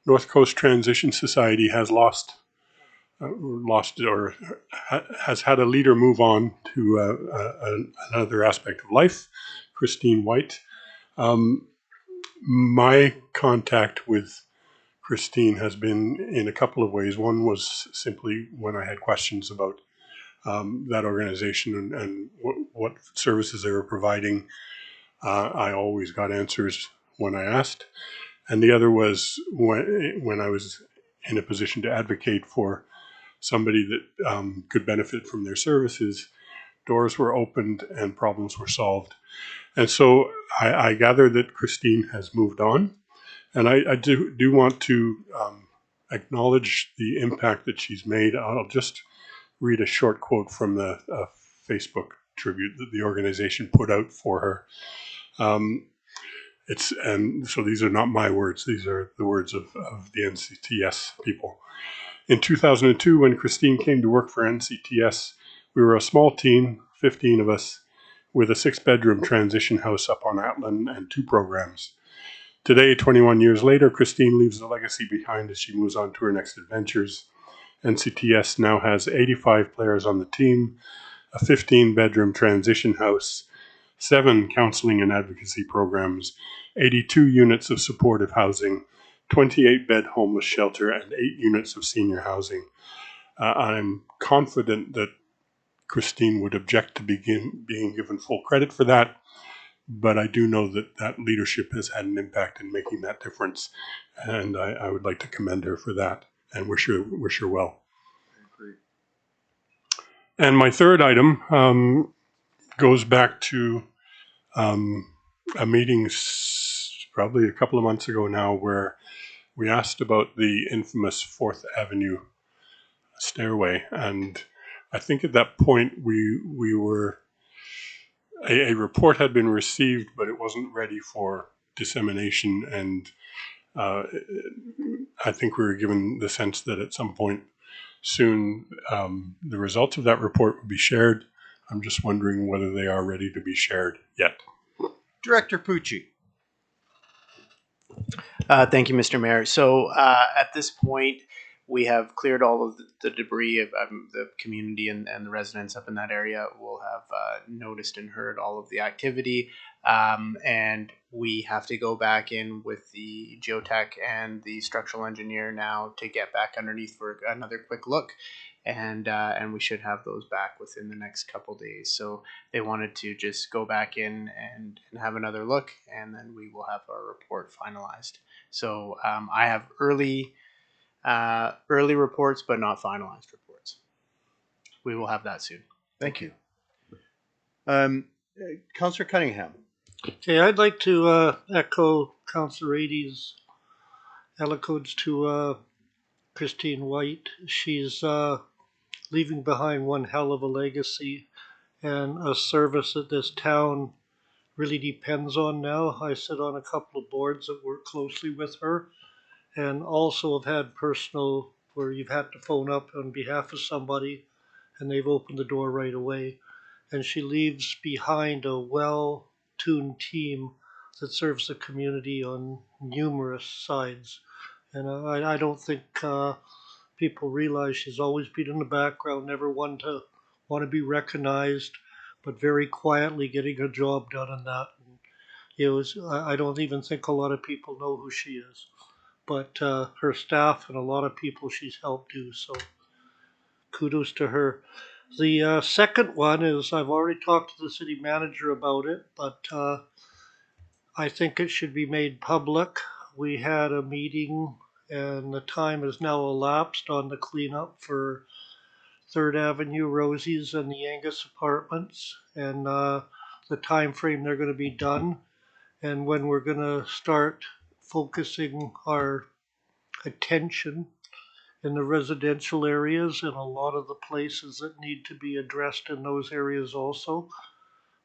North Coast Transition Society has lost or has had a leader move on to another aspect of life, Christine White. My contact with Christine has been in a couple of ways. One was simply when I had questions about that organization and what services they were providing. I always got answers when I asked. And the other was when I was in a position to advocate for somebody that could benefit from their services, doors were opened and problems were solved. And so I gather that Christine has moved on. And I do want to acknowledge the impact that she's made. I'll just read a short quote from the Facebook tribute that the organization put out for her. And so these are not my words. These are the words of the NCTS people. In 2002, when Christine came to work for NCTS, we were a small team, 15 of us, with a 6-bedroom transition house up on Atlan and 2 programs. Today, 21 years later, Christine leaves a legacy behind as she moves on to her next adventures. NCTS now has 85 players on the team, a 15-bedroom transition house, 7 counseling and advocacy programs, 82 units of supportive housing, 28-bed homeless shelter, and 8 units of senior housing. I'm confident that Christine would object to being given full credit for that, but I do know that that leadership has had an impact in making that difference, and I would like to commend her for that and wish her well. And my third item goes back to a meeting probably a couple of months ago now where we asked about the infamous 4th Avenue stairway. And I think at that point we were, a report had been received, but it wasn't ready for dissemination. And I think we were given the sense that at some point soon the results of that report would be shared. I'm just wondering whether they are ready to be shared yet. Director Pucci. Thank you, Mr. Mayor. So at this point, we have cleared all of the debris of the community and the residents up in that area will have noticed and heard all of the activity. And we have to go back in with the geotech and the structural engineer now to get back underneath for another quick look. And we should have those back within the next couple days. So they wanted to just go back in and have another look, and then we will have our report finalized. So I have early reports, but not finalized reports. We will have that soon. Thank you. Councillor Cunningham. Okay, I'd like to echo Councillor Rady's eloquence to Christine White. She's leaving behind one hell of a legacy and a service that this town really depends on now. I sit on a couple of boards that work closely with her, and also have had personal where you've had to phone up on behalf of somebody and they've opened the door right away. And she leaves behind a well-tuned team that serves the community on numerous sides. And I don't think people realize she's always been in the background, never one to want to be recognized, but very quietly getting her job done in that. And it was, I don't even think a lot of people know who she is, but her staff and a lot of people she's helped do, so kudos to her. The second one is, I've already talked to the city manager about it, but I think it should be made public. We had a meeting and the time has now elapsed on the cleanup for 3rd Avenue, Rosie's, and the Angus Apartments, and the time frame they're going to be done. and when we're going to start focusing our attention in the residential areas and a lot of the places that need to be addressed in those areas also.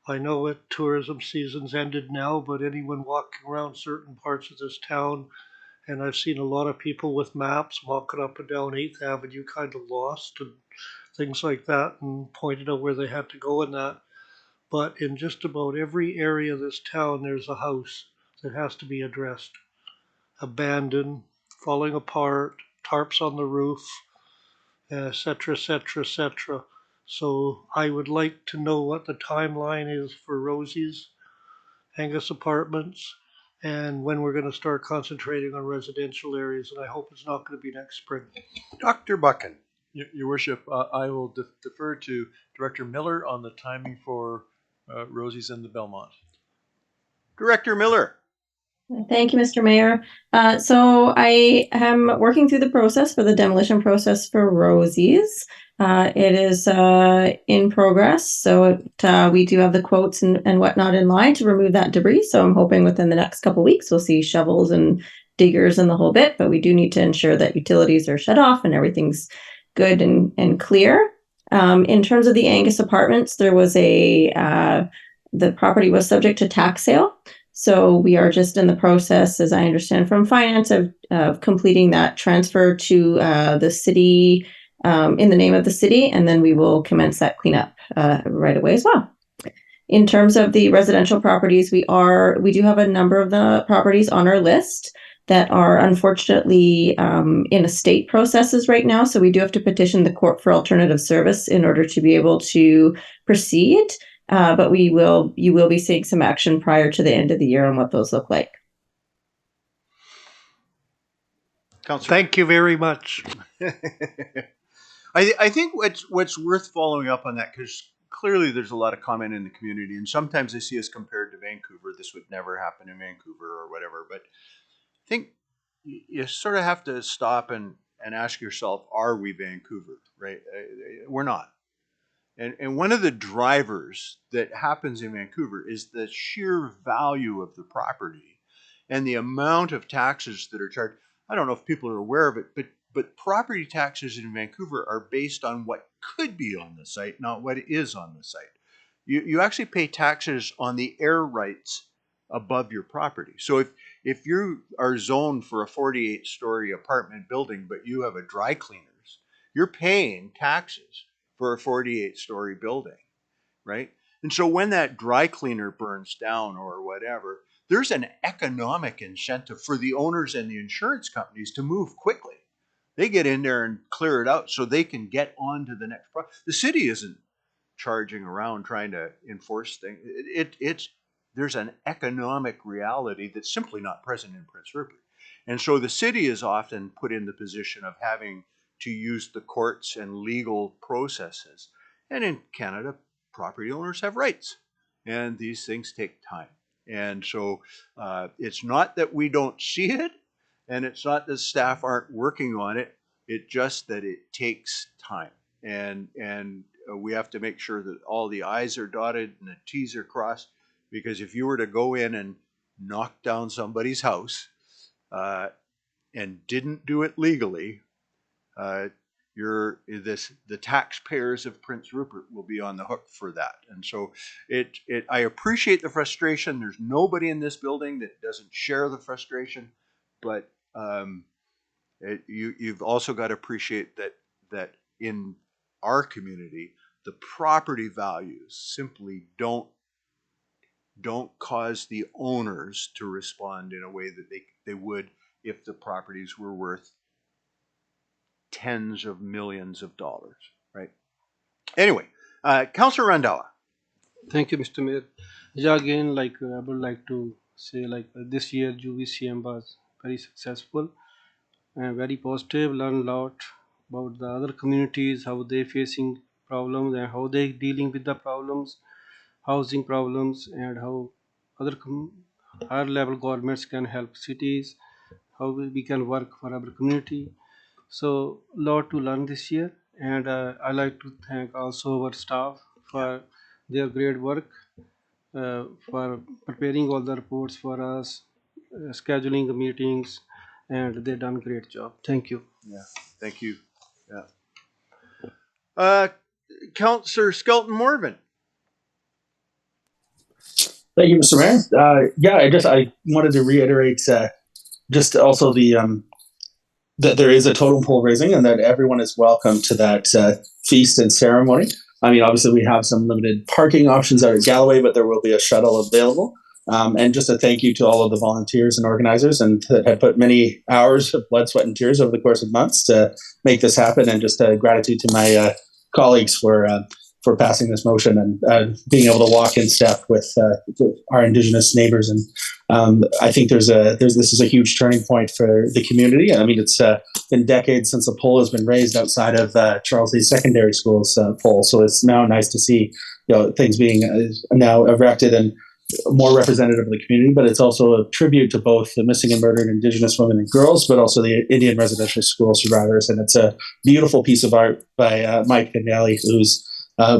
I know that tourism season's ended now, but anyone walking around certain parts of this town, and I've seen a lot of people with maps walking up and down 8th Avenue kind of lost and things like that, and pointed out where they had to go and that. But in just about every area of this town, there's a house that has to be addressed. Abandoned, falling apart, tarps on the roof, et cetera, et cetera, et cetera. So I would like to know what the timeline is for Rosie's, Angus Apartments, and when we're going to start concentrating on residential areas. And I hope it's not going to be next spring. Dr. Buchan. Your Worship, I will defer to Director Miller on the timing for Rosie's and the Belmont. Director Miller. Thank you, Mr. Mayor. So I am working through the process for the demolition process for Rosie's. It is in progress, so we do have the quotes and whatnot in line to remove that debris. So I'm hoping within the next couple of weeks we'll see shovels and diggers and the whole bit, but we do need to ensure that utilities are shut off and everything's good and clear. In terms of the Angus Apartments, there was the property was subject to tax sale. So we are just in the process, as I understand from finance, of completing that transfer to the city in the name of the city, and then we will commence that cleanup right away as well. In terms of the residential properties, we do have a number of the properties on our list that are unfortunately in estate processes right now. So we do have to petition the court for alternative service in order to be able to proceed. But you will be seeing some action prior to the end of the year on what those look like. Thank you very much. I think what's worth following up on that, because clearly there's a lot of comment in the community, and sometimes they see us compared to Vancouver. This would never happen in Vancouver or whatever. But I think you sort of have to stop and ask yourself, are we Vancouver, right? We're not. And one of the drivers that happens in Vancouver is the sheer value of the property and the amount of taxes that are charged. I don't know if people are aware of it, but property taxes in Vancouver are based on what could be on the site, not what is on the site. You actually pay taxes on the air rights above your property. So if you are zoned for a 48-story apartment building, but you have a dry cleaners, you're paying taxes for a 48-story building, right? And so when that dry cleaner burns down or whatever, there's an economic incentive for the owners and the insurance companies to move quickly. They get in there and clear it out so they can get on to the next project. The city isn't charging around trying to enforce things. There's an economic reality that's simply not present in Prince Rupert. And so the city is often put in the position of having to use the courts and legal processes. And in Canada, property owners have rights, and these things take time. And so it's not that we don't see it, and it's not that staff aren't working on it. It's just that it takes time, and we have to make sure that all the I's are dotted and the T's are crossed. Because if you were to go in and knock down somebody's house and didn't do it legally, the taxpayers of Prince Rupert will be on the hook for that. And so I appreciate the frustration. There's nobody in this building that doesn't share the frustration, but you've also got to appreciate that in our community, the property values simply don't cause the owners to respond in a way that they would if the properties were worth tens of millions of dollars, right? Anyway, Councillor Randhawa. Thank you, Mr. Mayor. Yeah, again, I would like to say, this year UVCM was very successful and very positive. Learn a lot about the other communities, how they facing problems and how they dealing with the problems, housing problems, and how other higher level governments can help cities, how we can work for our community. So lot to learn this year, and I like to thank also our staff for their great work. for preparing all the reports for us, scheduling the meetings, and they done great job. Thank you. Yeah, thank you. Yeah. Councillor Skelton Morvan. Thank you, Mr. Mayor. I wanted to reiterate just also that there is a totem pole raising and that everyone is welcome to that feast and ceremony. I mean, obviously we have some limited parking options out at Galloway, but there will be a shuttle available. And just a thank you to all of the volunteers and organizers and that have put many hours of blood, sweat, and tears over the course of months to make this happen. And just gratitude to my colleagues for passing this motion and being able to walk in step with our Indigenous neighbors. And I think this is a huge turning point for the community. I mean, it's been decades since a pole has been raised outside of Charles Lee Secondary School's pole. So it's now nice to see things being now erected and more representative of the community, but it's also a tribute to both the missing and murdered Indigenous women and girls, but also the Indian residential school survivors. And it's a beautiful piece of art by Mike Pinelli, who's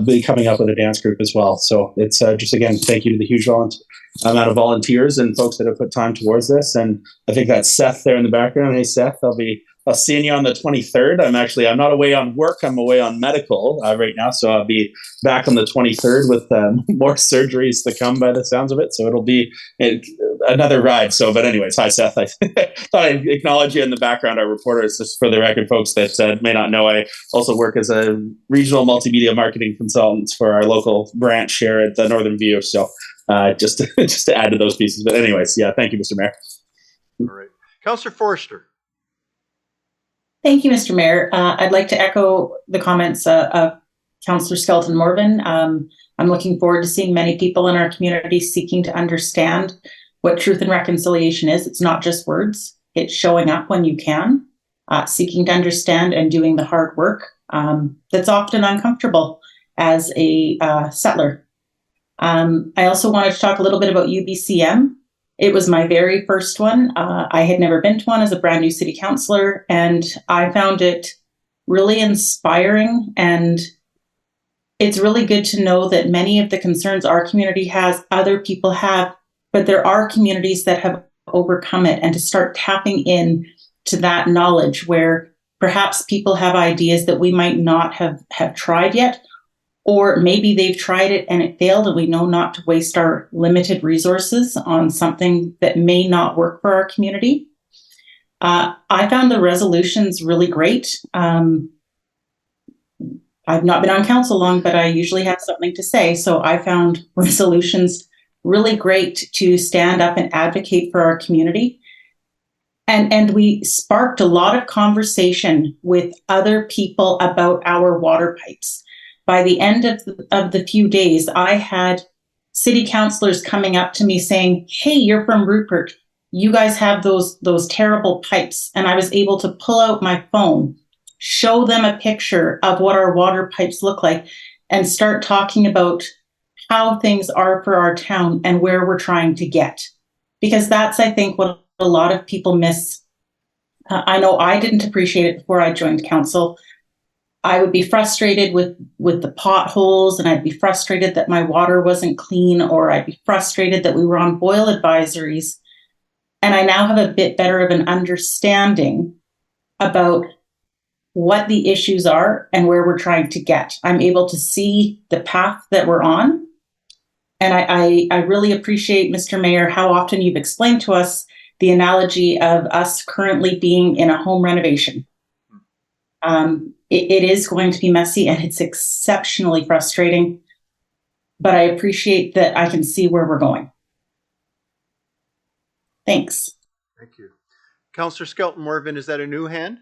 be coming up with a dance group as well. So it's just, again, thank you to the huge amount of volunteers and folks that have put time towards this. And I think that's Seth there in the background. Hey, Seth, I'll see you on the 23rd. I'm not away on work. I'm away on medical right now. So I'll be back on the 23rd with more surgeries to come by the sounds of it. So it'll be another ride. So, but anyways, hi, Seth. I thought I'd acknowledge you in the background. Our reporters, just for the record, folks that may not know, I also work as a regional multimedia marketing consultant for our local branch here at the Northern View. So just to add to those pieces. But anyways, yeah, thank you, Mr. Mayor. All right. Councillor Forster. Thank you, Mr. Mayor. I'd like to echo the comments of Councillor Skelton Morvan. I'm looking forward to seeing many people in our community seeking to understand what truth and reconciliation is. It's not just words. It's showing up when you can, seeking to understand and doing the hard work that's often uncomfortable as a settler. I also wanted to talk a little bit about UBCM. It was my very first one. I had never been to one as a brand new city councillor, and I found it really inspiring. And it's really good to know that many of the concerns our community has, other people have, but there are communities that have overcome it, and to start tapping in to that knowledge where perhaps people have ideas that we might not have tried yet, or maybe they've tried it and it failed, and we know not to waste our limited resources on something that may not work for our community. I found the resolutions really great. I've not been on council long, but I usually have something to say. So I found resolutions really great to stand up and advocate for our community. And we sparked a lot of conversation with other people about our water pipes. By the end of the few days, I had city councillors coming up to me saying, hey, you're from Rupert. You guys have those terrible pipes. And I was able to pull out my phone, show them a picture of what our water pipes look like, and start talking about how things are for our town and where we're trying to get. Because that's, I think, what a lot of people miss. I know I didn't appreciate it before I joined council. I would be frustrated with the potholes, and I'd be frustrated that my water wasn't clean, or I'd be frustrated that we were on boil advisories. And I now have a bit better of an understanding about what the issues are and where we're trying to get. I'm able to see the path that we're on. And I really appreciate, Mr. Mayor, how often you've explained to us the analogy of us currently being in a home renovation. It is going to be messy and it's exceptionally frustrating, but I appreciate that I can see where we're going. Thanks. Thank you. Councillor Skelton Morvan, is that a new hand?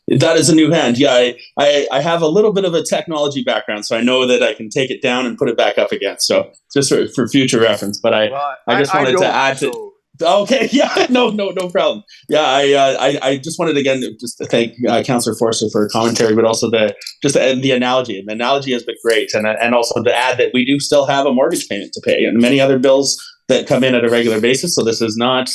That is a new hand. Yeah, I have a little bit of a technology background, so I know that I can take it down and put it back up again. So just for future reference, but I just wanted to add to. Okay, yeah, no problem. Yeah, I just wanted again just to thank Councillor Forster for her commentary, but also the analogy. And the analogy has been great, and also to add that we do still have a mortgage payment to pay and many other bills that come in at a regular basis. So this is not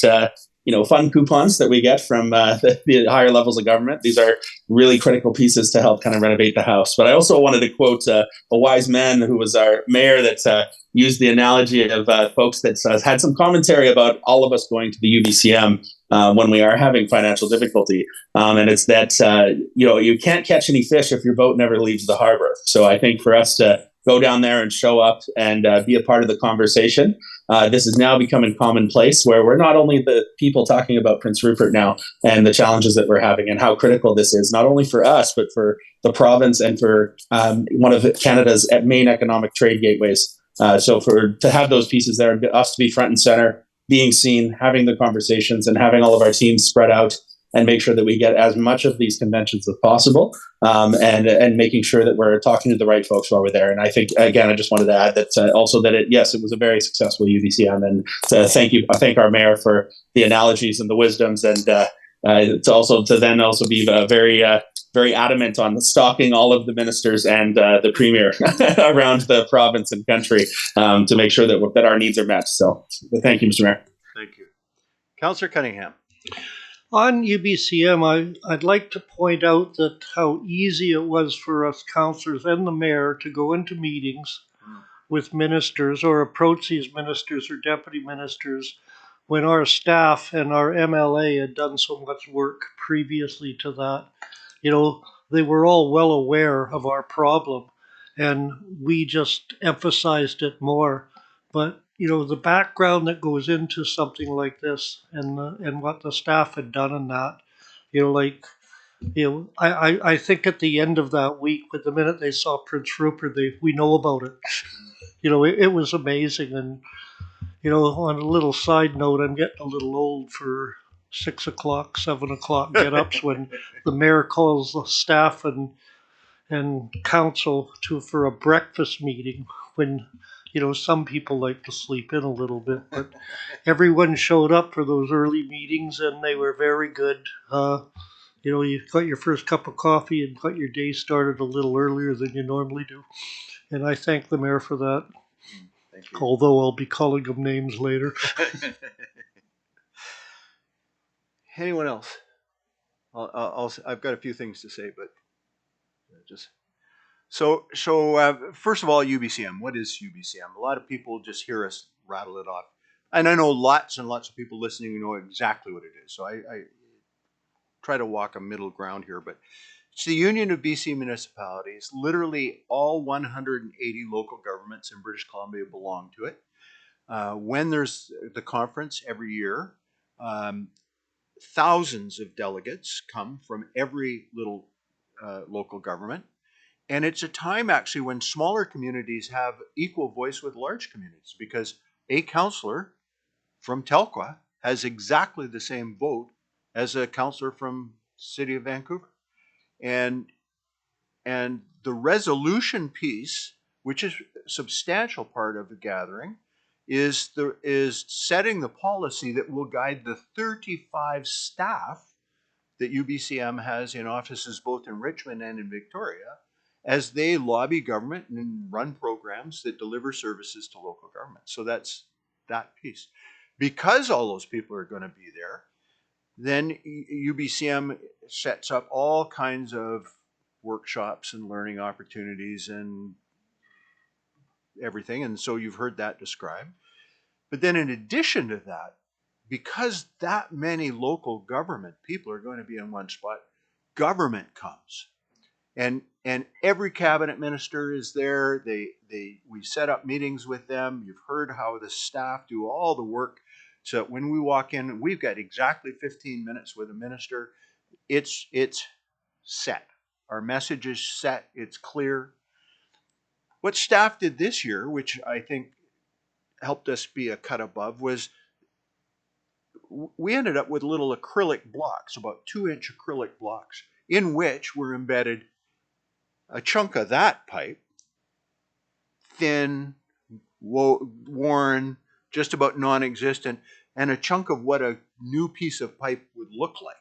fun coupons that we get from the higher levels of government. These are really critical pieces to help kind of renovate the house. But I also wanted to quote a wise man who was our mayor that used the analogy of folks that had some commentary about all of us going to the UBCM when we are having financial difficulty. And it's that, you can't catch any fish if your boat never leaves the harbor. So I think for us to go down there and show up and be a part of the conversation, this is now becoming commonplace where we're not only the people talking about Prince Rupert now and the challenges that we're having and how critical this is, not only for us, but for the province and for one of Canada's main economic trade gateways. So to have those pieces there and us to be front and center, being seen, having the conversations and having all of our teams spread out and make sure that we get as much of these conventions as possible, and making sure that we're talking to the right folks while we're there. And I think, again, I just wanted to add that also that it was a very successful UBCM, and to thank our mayor for the analogies and the wisdoms, and to then also be very adamant on stalking all of the ministers and the premier around the province and country to make sure that our needs are met. So thank you, Mr. Mayor. Thank you. Councillor Cunningham. On UBCM, I'd like to point out that how easy it was for us councillors and the mayor to go into meetings with ministers or approach these ministers or deputy ministers when our staff and our MLA had done so much work previously to that. They were all well aware of our problem, and we just emphasized it more. But the background that goes into something like this, and what the staff had done in that, I think at the end of that week, with the minute they saw Prince Rupert, we know about it. It was amazing. And on a little side note, I'm getting a little old for 6 o'clock, 7 o'clock get-ups when the mayor calls the staff and council for a breakfast meeting when some people like to sleep in a little bit, but everyone showed up for those early meetings and they were very good. You got your first cup of coffee and got your day started a little earlier than you normally do. And I thank the mayor for that. Thank you. Although I'll be calling them names later. Anyone else? I've got a few things to say, but just so first of all, UBCM. What is UBCM? A lot of people just hear us rattle it off, and I know lots and lots of people listening know exactly what it is. So I try to walk a middle ground here, but it's the Union of BC Municipalities. Literally all 180 local governments in British Columbia belong to it. When there's the conference every year, thousands of delegates come from every little local government. And it's a time actually when smaller communities have equal voice with large communities, because a councillor from Telkwa has exactly the same vote as a councillor from the city of Vancouver. And the resolution piece, which is a substantial part of the gathering, is setting the policy that will guide the 35 staff that UBCM has in offices both in Richmond and in Victoria, as they lobby government and run programs that deliver services to local government. So that's that piece. Because all those people are going to be there, then UBCM sets up all kinds of workshops and learning opportunities and everything. And so you've heard that described. But then in addition to that, because that many local government people are going to be in one spot, government comes. And every cabinet minister is there. We set up meetings with them. You've heard how the staff do all the work. So when we walk in, we've got exactly 15 minutes with a minister. It's set. Our message is set. It's clear. What staff did this year, which I think helped us be a cut above, was we ended up with little acrylic blocks, about 2-inch acrylic blocks, in which were embedded a chunk of that pipe, thin, worn, just about non-existent, and a chunk of what a new piece of pipe would look like.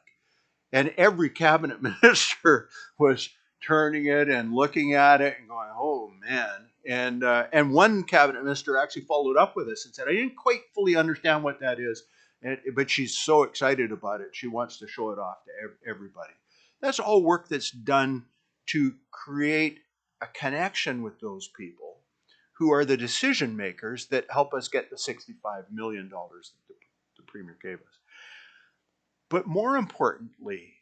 And every cabinet minister was turning it and looking at it and going, oh man. And one cabinet minister actually followed up with us and said, I didn't quite fully understand what that is. But she's so excited about it, she wants to show it off to everybody. That's all work that's done to create a connection with those people who are the decision makers that help us get the $65 million that the Premier gave us. But more importantly,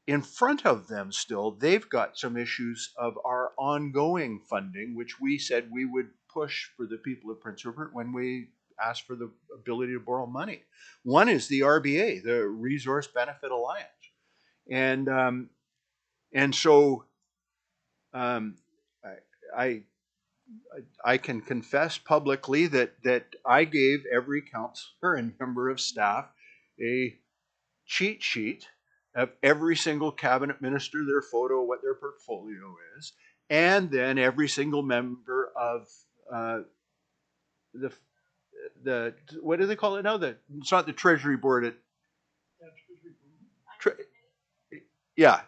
in front of them still, they've got some issues of our ongoing funding, which we said we would push for the people of Prince Rupert when we asked for the ability to borrow money. One is the RBA, the Resource Benefit Alliance. And so I can confess publicly that I gave every councillor and member of staff a cheat sheet of every single cabinet minister, their photo, what their portfolio is, and then every single member of the what do they call it now? It's not the Treasury Board.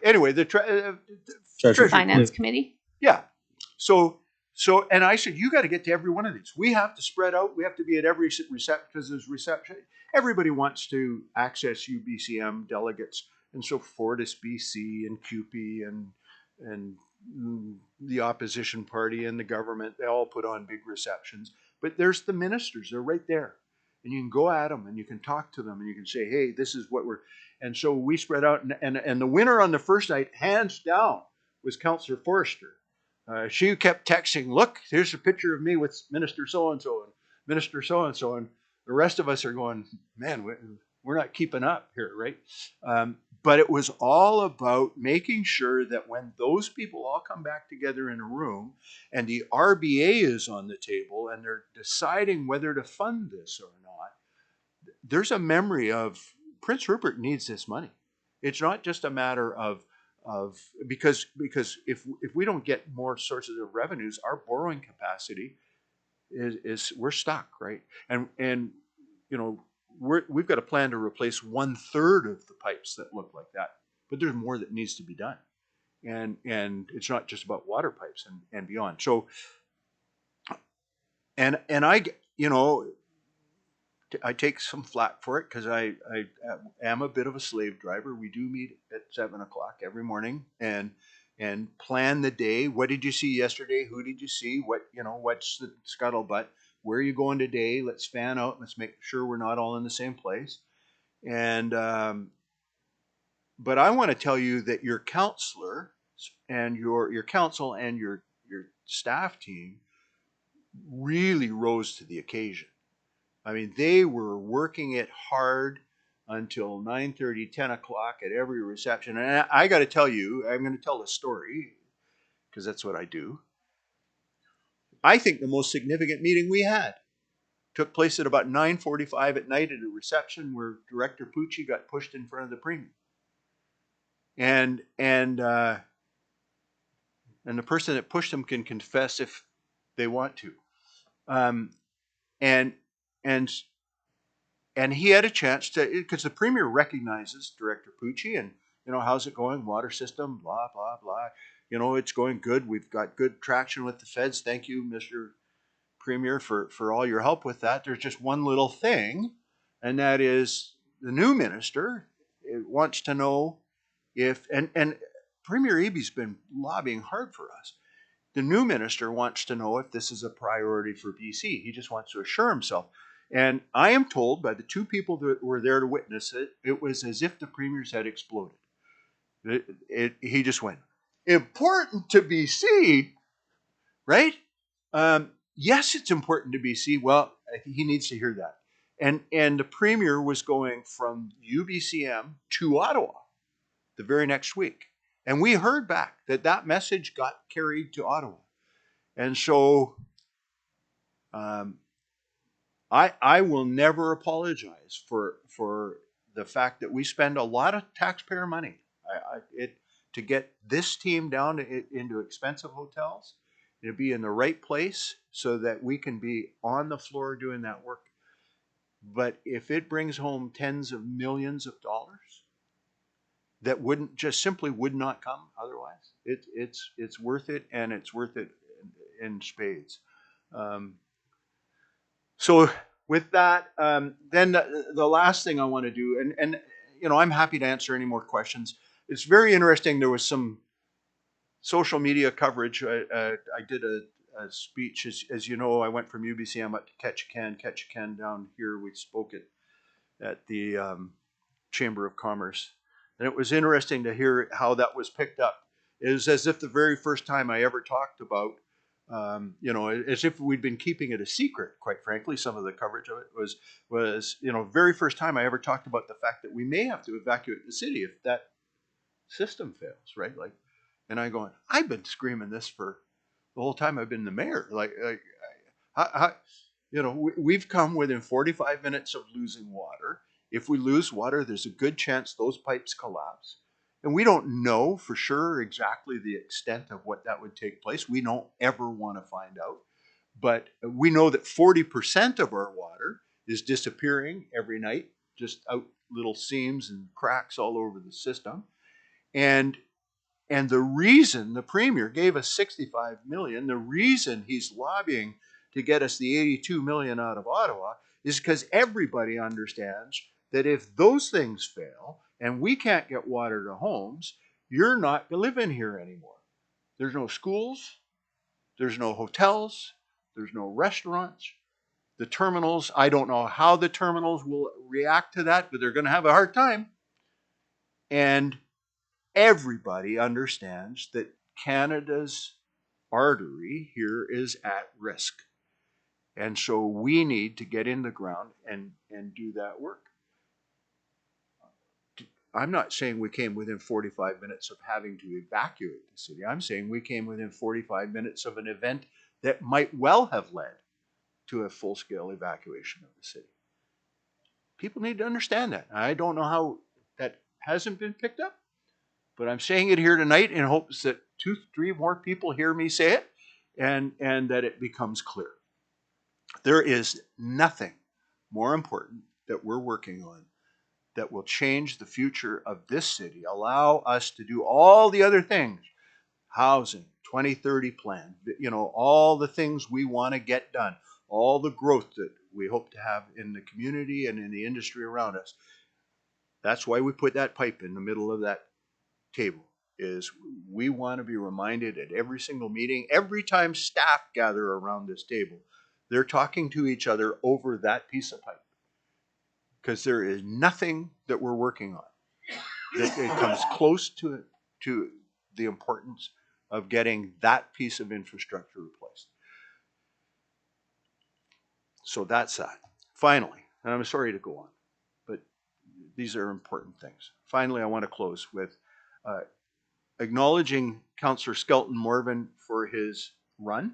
Anyway, the Treasury Finance Committee. Yeah. So, and I said, you got to get to every one of these. We have to spread out. We have to be at every reception because there's reception. Everybody wants to access UBCM delegates, and so Fortis BC and CUPE and the opposition party and the government, they all put on big receptions. But there's the ministers. They're right there. And you can go at them and you can talk to them and you can say, hey, this is what we're... And so we spread out. And the winner on the first night, hands down, was Councillor Forrester. She kept texting, look, here's a picture of me with Minister so-and-so and Minister so-and-so. And the rest of us are going, man, we're not keeping up here, right? But it was all about making sure that when those people all come back together in a room and the RBA is on the table and they're deciding whether to fund this or not, there's a memory of Prince Rupert needs this money. It's not just a matter of because if we don't get more sources of revenues, our borrowing capacity is we're stuck, right? And you know, we've got a plan to replace 1/3 of the pipes that look like that, but there's more that needs to be done, and it's not just about water pipes and beyond. So, and I, you know, I take some flack for it because I am a bit of a slave driver. We do meet at 7 o'clock every morning and plan the day. What did you see yesterday? Who did you see? What's the scuttlebutt? Where are you going today? Let's fan out. Let's make sure we're not all in the same place. And but I want to tell you that your counselor and your council and your staff team really rose to the occasion. I mean, they were working it hard until 9:30, 10 o'clock at every reception. And I got to tell you, I'm going to tell a story because that's what I do. I think the most significant meeting we had took place at about 9:45 at night at a reception where Director Pucci got pushed in front of the Premier. And the person that pushed him can confess if they want to. And he had a chance to, because the Premier recognizes Director Pucci and, you know, how's it going? Water system, blah, blah, blah. You know, it's going good. We've got good traction with the feds. Thank you, Mr. Premier, for all your help with that. There's just one little thing, and that is the new minister wants to know if, and Premier Eby's been lobbying hard for us. The new minister wants to know if this is a priority for BC. He just wants to assure himself. And I am told by the two people that were there to witness it, it was as if the Premier's head exploded. He just went, important to BC, right? Yes, it's important to BC. Well, he needs to hear that. And the Premier was going from UBCM to Ottawa the very next week. And we heard back that message got carried to Ottawa. And so I will never apologize for the fact that we spend a lot of taxpayer money to get this team down into expensive hotels, to be in the right place so that we can be on the floor doing that work. But if it brings home tens of millions of dollars that simply would not come otherwise, it's worth it, and it's worth it in spades. So with that, then the last thing I want to do, and you know, I'm happy to answer any more questions. It's very interesting. There was some social media coverage. I did a speech, as you know. I went from UBCM up to Ketchikan down here. We spoke at the Chamber of Commerce, and it was interesting to hear how that was picked up. It was as if the very first time I ever talked about, you know, as if we'd been keeping it a secret, quite frankly. Some of the coverage of it was, you know, very first time I ever talked about the fact that we may have to evacuate the city if that system fails, right? Like, and I going, I've been screaming this for the whole time I've been the mayor. You know, we've come within 45 minutes of losing water. If we lose water, there's a good chance those pipes collapse. And we don't know for sure exactly the extent of what that would take place. We don't ever want to find out. But we know that 40% of our water is disappearing every night, just out little seams and cracks all over the system. And the reason the premier gave us 65 million, the reason he's lobbying to get us the 82 million out of Ottawa is because everybody understands that if those things fail and we can't get water to homes, you're not living here anymore. There's no schools, there's no hotels, there's no restaurants. The terminals, I don't know how the terminals will react to that, but they're going to have a hard time. And everybody understands that Canada's artery here is at risk. And so we need to get in the ground and do that work. I'm not saying we came within 45 minutes of having to evacuate the city. I'm saying we came within 45 minutes of an event that might well have led to a full-scale evacuation of the city. People need to understand that. I don't know how that hasn't been picked up, but I'm saying it here tonight in hopes that 2-3 more people hear me say it and that it becomes clear. There is nothing more important that we're working on that will change the future of this city, allow us to do all the other things, housing, 2030 plan, you know, all the things we want to get done, all the growth that we hope to have in the community and in the industry around us. That's why we put that pipe in the middle of that table, is we want to be reminded at every single meeting, every time staff gather around this table, they're talking to each other over that piece of pipe. Because there is nothing that we're working on that it comes close to the importance of getting that piece of infrastructure replaced. So that's that. Finally, and I'm sorry to go on, but these are important things. Finally, I want to close with acknowledging Councillor Skelton Morven for his run,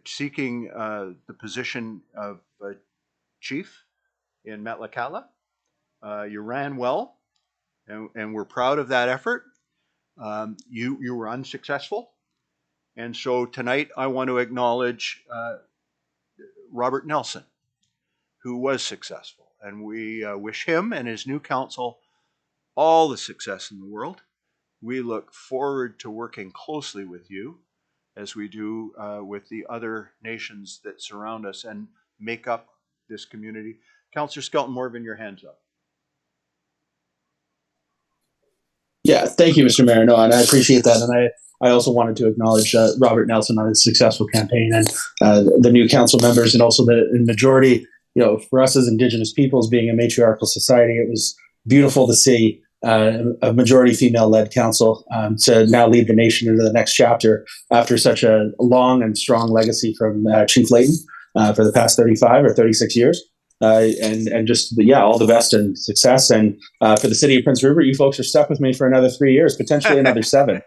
seeking the position of chief in Metlakatla. You ran well, and we're proud of that effort. You were unsuccessful. And so tonight I want to acknowledge Robert Nelson, who was successful. And we wish him and his new council all the success in the world. We look forward to working closely with you as we do with the other nations that surround us and make up this community. Councillor Skelton Morven, your hand's up. Yeah, thank you, Mr. Mayor. No, and I appreciate that. And I also wanted to acknowledge Robert Nelson on his successful campaign and the new council members and also the majority. You know, for us as Indigenous peoples, being a matriarchal society, it was beautiful to see a majority female-led council to now lead the nation into the next chapter after such a long and strong legacy from Chief Layton for the past 35 or 36 years. And just, all the best and success. And for the city of Prince Rupert, you folks are stuck with me for another 3 years, potentially another 7.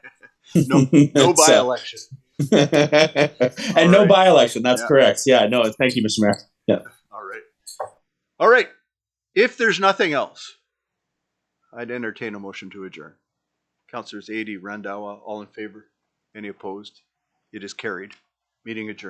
No by-election. And no by-election. That's correct. Yeah, no, thank you, Mr. Mayor. Yeah. All right. If there's nothing else, I'd entertain a motion to adjourn. Councillors Adie, Randawa, all in favor? Any opposed? It is carried. Meeting adjourned.